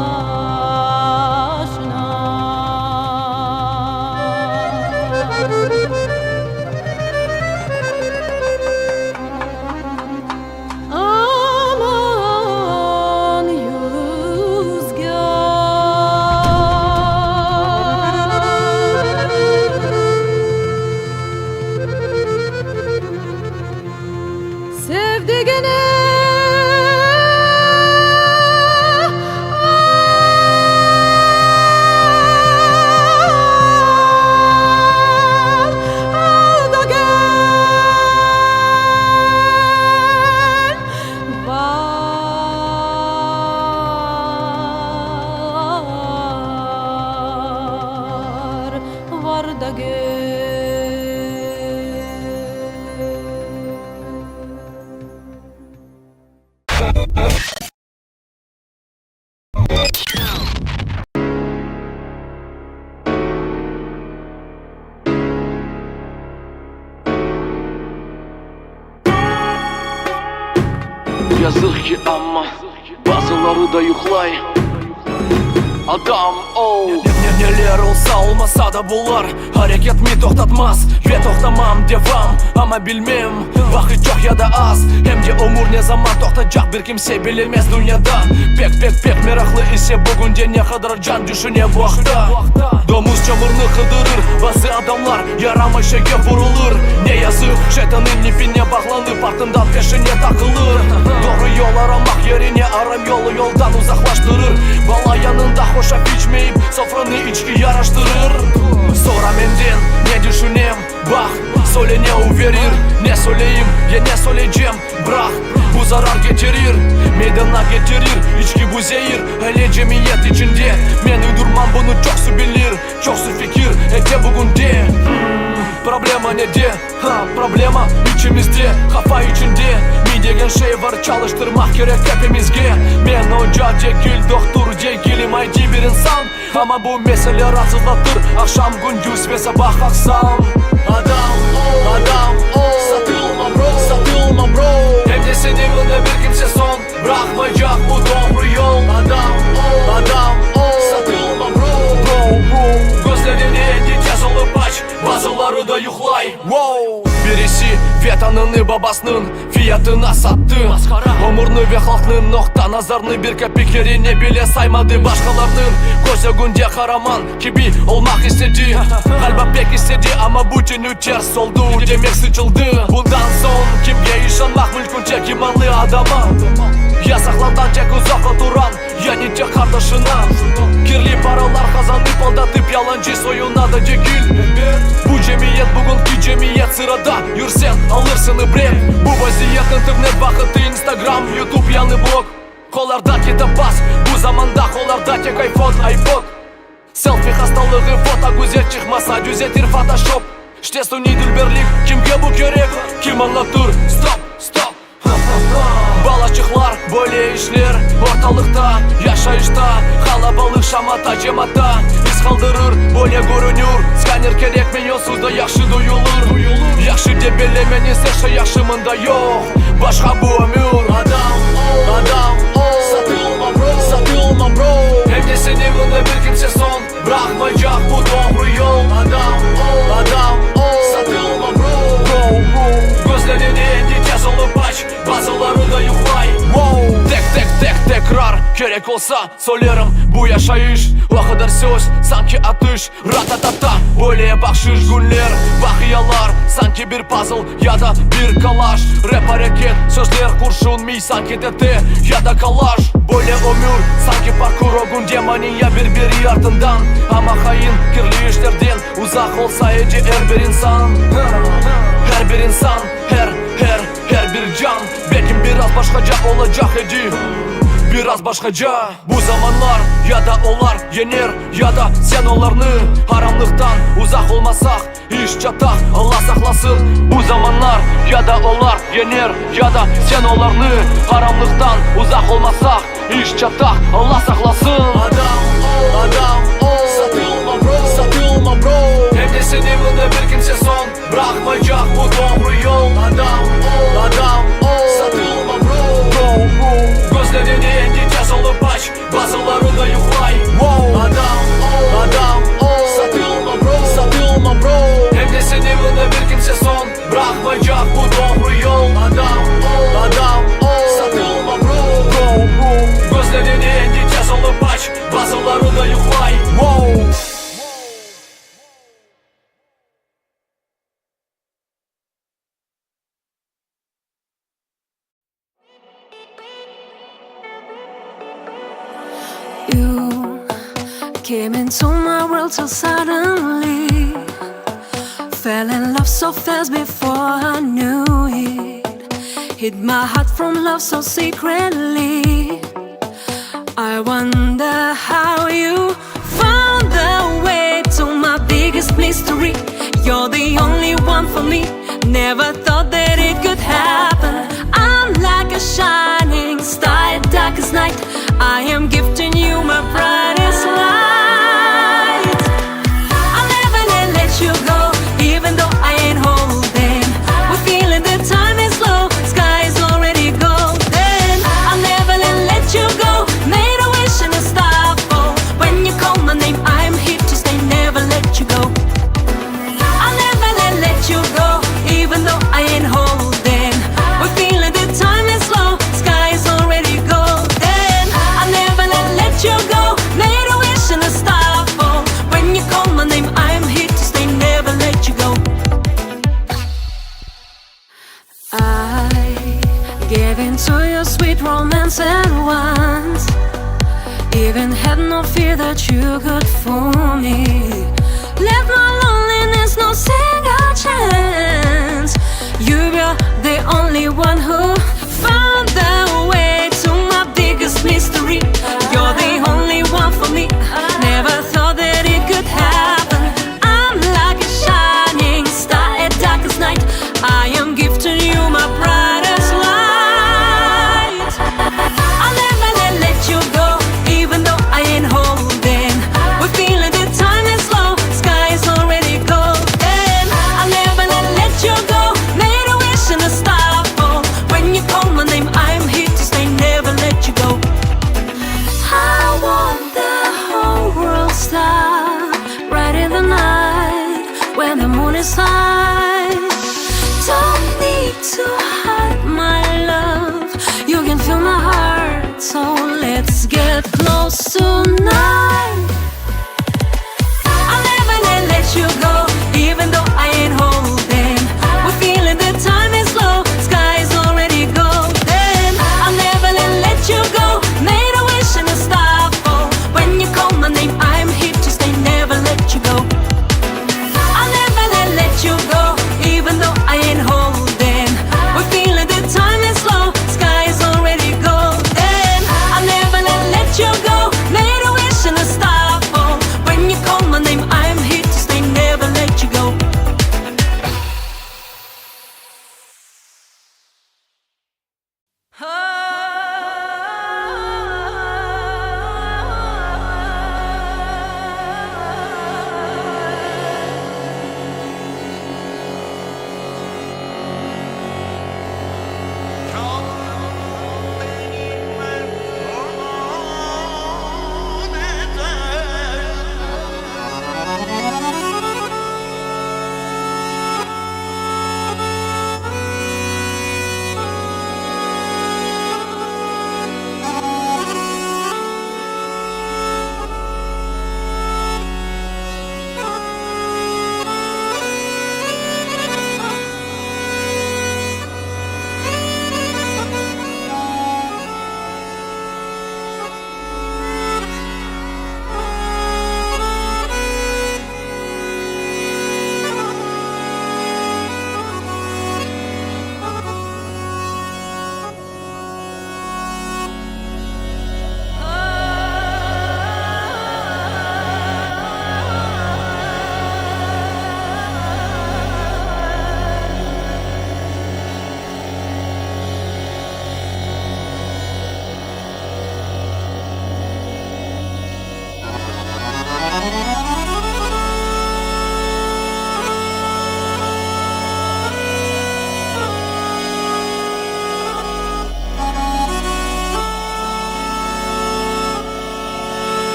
aman rüzgar sevdiğine al da gel var da gel. Yazık ki ama bazıları da yuklay Adam Neler olsa olmasa da bunlar hareketimi toxtatmaz ve toxtamam devam ama bilmem vakit çok ya da az hem de umur ne zaman toxtacak bir kimse bilinmez dünyada pek meraklı ise bugün de ne kadar can düşüne bu hakta domuz çamurunu kıdırır bazı adamlar yarama şeke vurulur ne yazık şeytanın ipine bağlanıp ardından peşine takılır doğru yol aramak yerine aram yoldan uzaklaştırır bala yanında hoşaf içmeyip sofranı içki yaraştırır sonra menden ne düşünem bak söyle ne uverir ne söyleyeyim ya ne söyleyeceğim bırak bu zarar getirir meydana getirir içki bu zehir hele cemiyet içinde men uydurmam bunu çok su bilir çok su fikir ete bugün de problema ne de problema içimizde kafa içinde mi degen şey var çalıştırmak gerek hepimizge men hoca değil doktor değilim aydi bir insan ama bu mesele rahatsızlatır akşam gündüz ve sabah akşam adam satılma bro hem de senin önüne bir kimse son bırakmayacak bu doğru yol adam satılma bro gözlerini endişesiz olup aç bazıları da yuklay birisi vatanını babasının fiyatına sattı umurunu ve halkının nokta nazarını bir kapik yerine bile saymadı başkalarının koca günde kahraman gibi olmak istedi kalba pek istedi ama bu cünü ters oldu demek sıçıldı bundan son kimge işanmak mülkün tek imanlı adama yasaklardan tek uzak oturan yani tek kardeşine kirli paralar kazanıp aldatıp yalancı soyuna da cekil bu cemiyet bugünkü cemiyet sırada yürsen alırsın ibret bu vaziyet internet vakıtı Instagram YouTube yanı blog kollarda kitap bas bu zamanda kollarda tek iPhone iPod selfie hastalığı foto güzel çıkmasa düzeltir Photoshop İşte suni dilberlik kimge bu gerek kim anlatır stop Balaçıklar böyle işler ortalıkta yaşayışta kalabalık şamata cemata iz kaldırır böyle görünür skaner gerekmiyorsunuz da yaxşı duyulur yaxşı debelemeniz her şey yaşımında yok başka bu ömür adam satılma bro hem de senin önünde bir kimse son bırakmayacak bu doğru yol adam satılma bro gözlerini endişesiz olup aç bazıları da yuklay tekrar gerek olsa söylerim bu yaşayış o kadar söz sanki atış ratatata böyle bakışış günler bakiyalar sanki bir puzzle ya da bir kalaş rap hareket sözler kurşun mi sanki tete ya da kalaş böyle ömür sanki parkur o gün demenin ya birbiri ardından ama hain kirli işlerden uzak olsa ece her bir insan Her bir can belki biraz başkaca olacak idi. Biraz başkaca. Bu zamanlar ya da onlar yenir ya da sen onlarını. Haramlıktan uzak olmasak iş çatak, Allah saklasın. Bu zamanlar ya da onlar yenir ya da sen onlarını. Haramlıktan uzak olmasak iş çatak, Allah saklasın. Adam ol, satılma bro, satılma bro. Hem de seni bunda bir kimse son bırakmayacak bu doğru yol. Adam ol, satılma bro. Gözlerini endişesiz olup aç, bazıları da yuklay. Adam ol, satılma bro, satılma bro. Hem de seni bunda bir kimse son bırakmayacak bu doğru yol. Adam ol, satılma bro. Gözlerini endişesiz olup aç, bazıları da yuklay. You came into my world so suddenly. Fell in love so fast before I knew it. Hid my heart from love so secretly. I wonder how you found the way to my biggest mystery. You're the only one for me. Never thought that it could happen. I'm like a shining star at darkest night. I am gifting you my brightest light. I'll never let you go, even though I ain't holding. We're feeling the time is low, sky is already golden. I'll never let you go, made a wish and a star fall. When you call my name, I'm here to stay, never let you go. I'll never let you go, even though I ain't holding. We're feeling the time is low, sky is already golden. I'll never let you go, made a wish and a star fall. When you call my name, I'm here to stay, never let you go. I gave into your sweet romance at once. Even had no fear that you could fool me. Left my loneliness no single chance. You were the only one who found the way to my biggest mystery. You're the only one for me. Never thought that it could happen. I'm like a shining star at darkest night. I am gifting you my brightest light. I'll never let you go, even though I ain't holding. We're feeling the time is low, sky is already golden. I'll never let you go, made a wish and a star fall. When you call my name, I'm here to stay, never let you go. I want the whole world star right in the night when the moon is high. Don't need to hide my love, you can feel my heart, so let's get close tonight. I'll never let you go, even though I ain't holding. We're feeling the time is low, sky is already golden. I'll never let you go, made a wish and a star fall. When you call my name, I'm here to stay, never let you go. I'll never let you go, even though I ain't holding. We're feeling the time is low, sky is already golden. I'll never let you go, made a wish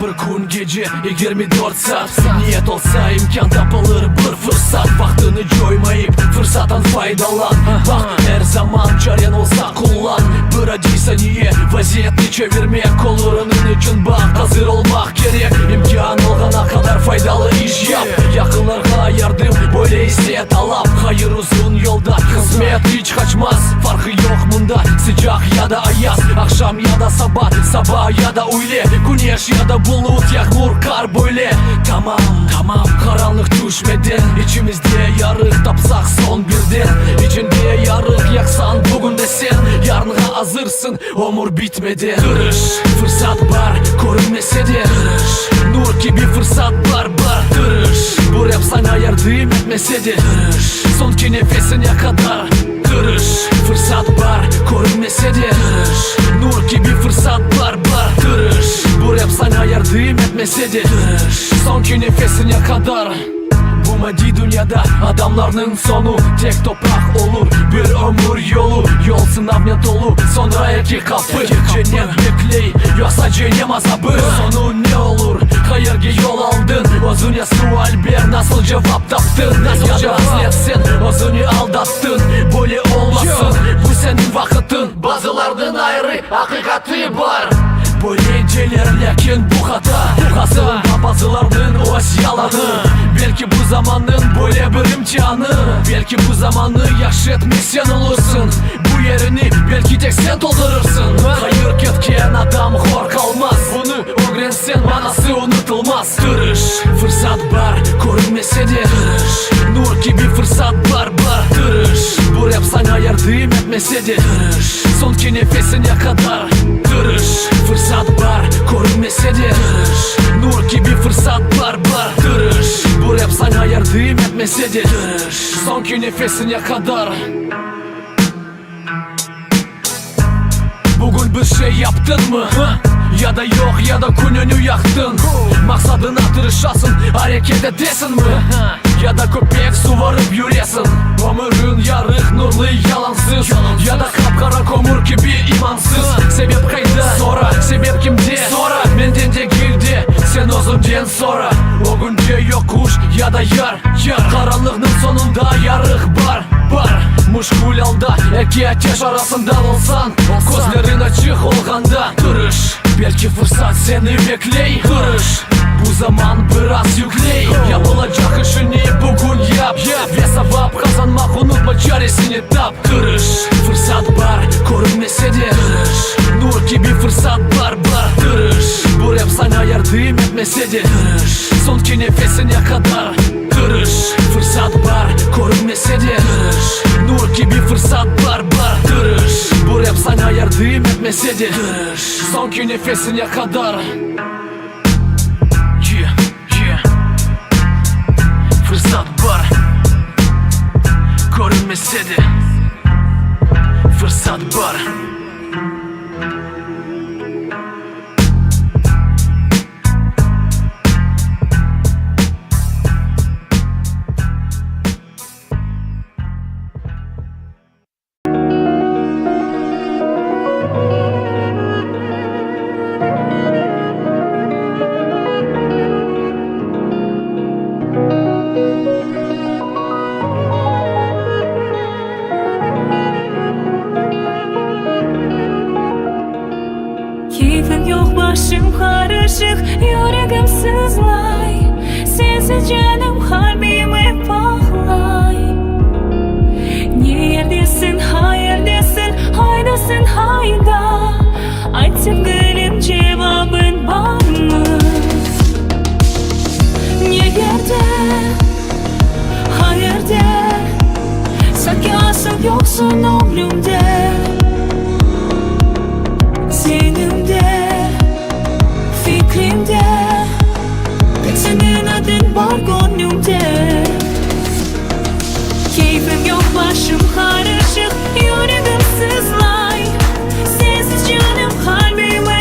bir kun gece 24 saat Niyet olsa imkan tapılır bir fırsat Vaktini joymayıp fırsattan faydalan Bak her zaman jarayan olsa kullan Bir acıysa niye vaziyetini çevirmeye Kollarının için bak hazır olmak gerek İmkan olana kadar faydalı iş yap Yakınlarga yardım böyle iste talap Hayır uzun yolda kısmet hiç kaçmaz Farkı yok bunda sıcak ya da ayaz Akşam ya da sabah ya da öyle Güneş ya da bulut yağmur kar böyle Tamam karanlık düşmeden İçimizde yarık tapsak son birden İçinde yarık yaksan bugün de sen Yarınga hazırsın ömür bitmeden Kırış fırsat var görünmese de Kırış nur gibi fırsat var Kırış bu rap sana yardım etmese de Kırış sonki nefesine kadar Kırış fırsat var görünmese de Kırış nur gibi fırsat var Kırış bu rap sana yardım etmese de Kırış sonki nefesine kadar Bu maddi dünyada adamların sonu tek toprak olur Bir ömür yolu yol sınavına dolu Sonra iki kapı cennet bekley Yoksa cehennem azabı Sonu ne olur hayırga yol aldın Özüne sual ber nasıl cevap taptın Ya da azletsen özünü aldattın Böyle olmasın bu senin vakitin Bazılardan ayrı hakikati var Böyle celer lakin bu hata Aslında bazılarının o yalanı Belki bu zamanın böyle bir imkanı Belki bu zamanı yaşatmış sen olursun Bu yerini belki tek sen doldurursun Hayır ketken adam hor kalmaz Bunu öğrensen manası unutulmaz Kırış fırsat var görünmese de Kırış nur gibi fırsat var Kırış bu rap sana yardım etmese de Kırış sonki nefesine kadar Kırış fırsat var görünmese de Kırış nur gibi fırsat var Kırış bu rap sana yardım etmese de Kırış sonki nefesine kadar Bugün bir şey yaptın mı? Ya da yok ya da gününü yaktın Maksadına tırışasın hareket edesin mi? Ya da köpek suvarıp yüresin Ömrün yarık nurlu yalansız Ya da kapkara komur gibi imansız Sebep kayda sonra sebep kimde sonra Menden de girdi sen özünden sonra O günce yokuş ya da yar Karanlığın sonunda yarık var Muşkul alda iki ateş arasında olsan Gözlerin açık olganda Kırış belki fırsat seni bekley Kırış bu zaman biraz yükley Yapılacak işini bugün yap Ve sevap kazanmak unutma çaresini tap Kırış fırsat var görünmese de Kırış nur gibi fırsat var Kırış bu rap sana yardım etmese de Kırış sonki nefesine kadar Kırış fırsat var görünmese de Kırış nur gibi fırsat var Kırış bu rap sana yardım etmese de Kırış sonki nefesine kadar Fırsat var görünmese de Fırsat var Keyfim yok başım karışık Yüreğim sızlay Sensiz canım kalbimi bağlay Neredesin hayırdesin Haydasın hayda Aç sevgilim cevabın var mı? Nerede hayırda Sanki asıl yoksun ömrümde Zihnimde, fikrimde Tek senin adın var gönlümde Keyfim yok başım karışık Yüreğim sızlay Sensiz canım kalbime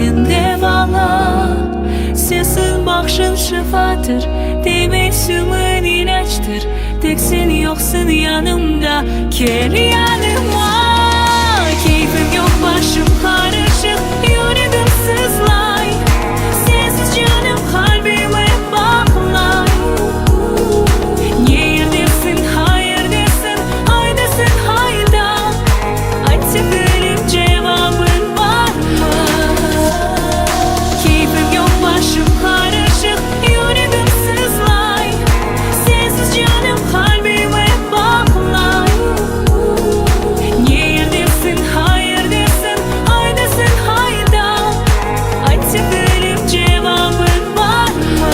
sende bana. Sensiz bakışın şifadır, tebessümün ilaçtır. Teksin yoksun yanımda, gel yanıma. Keyfim yok, başım karışık, yüreğim sızlay. Sensiz canım kalbime bağlay. Niye yerdesin, hayır desin, ay desin, hayda. Artık benim cevabın var mı? Keyfim yok, başım karışık, yüreğim sızlay. Sensiz canım kalbime bağlay. Niye yerdesin, hayır desin, ay desin, hayda. Artık benim cevabın var mı?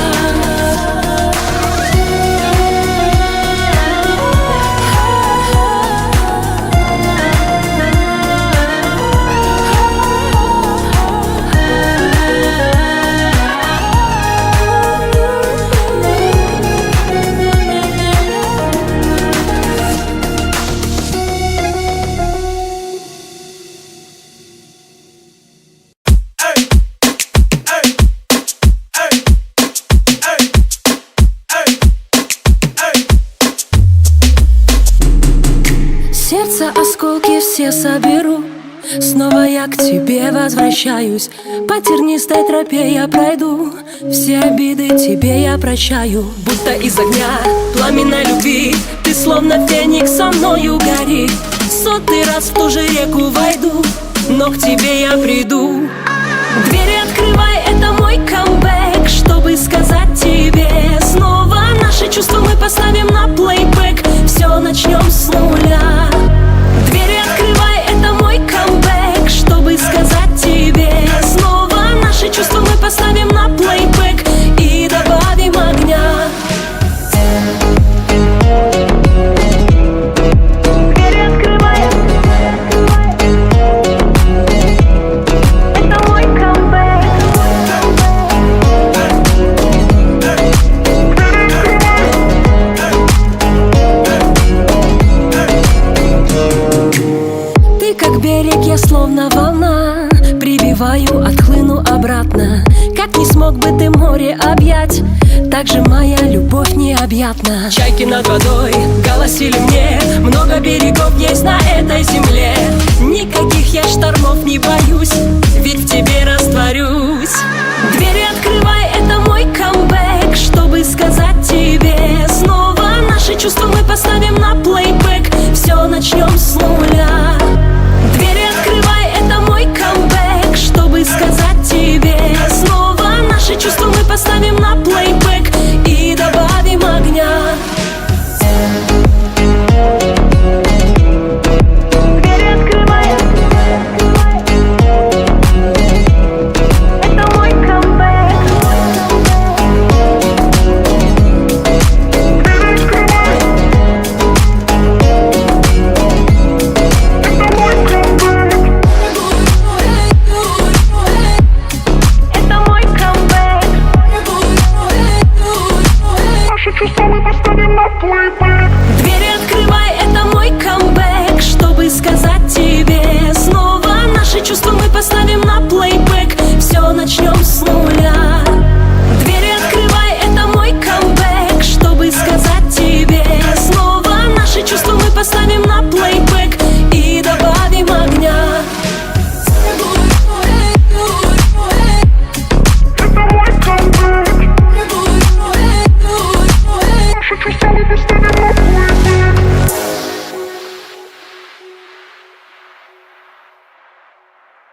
Сердце осколки все соберу, снова я к тебе возвращаюсь. По тернистой тропе я пройду, все обиды тебе я прощаю. Будто из огня, пламенной любви, ты словно феникс со мною гори. Сотый раз в ту же реку войду, но к тебе я приду. Двери открывай, это мой камбэк, чтобы сказать тебе снова наши чувства мы поставим на плейбэк. Все начнем с нуля. Двери открывай, это мой камбэк, чтобы сказать тебе снова наши чувства мы поставим на плейбэк и добавим огня. Двери открывай, это мой камбэк. Ты как берег, я словно волна, прибиваю, отхлыну обратно. Как не смог бы ты море объять, так же моя любовь необъятна. Чайки над водой голосили мне, много берегов есть на этой земле. Никаких я штормов не боюсь, ведь в тебе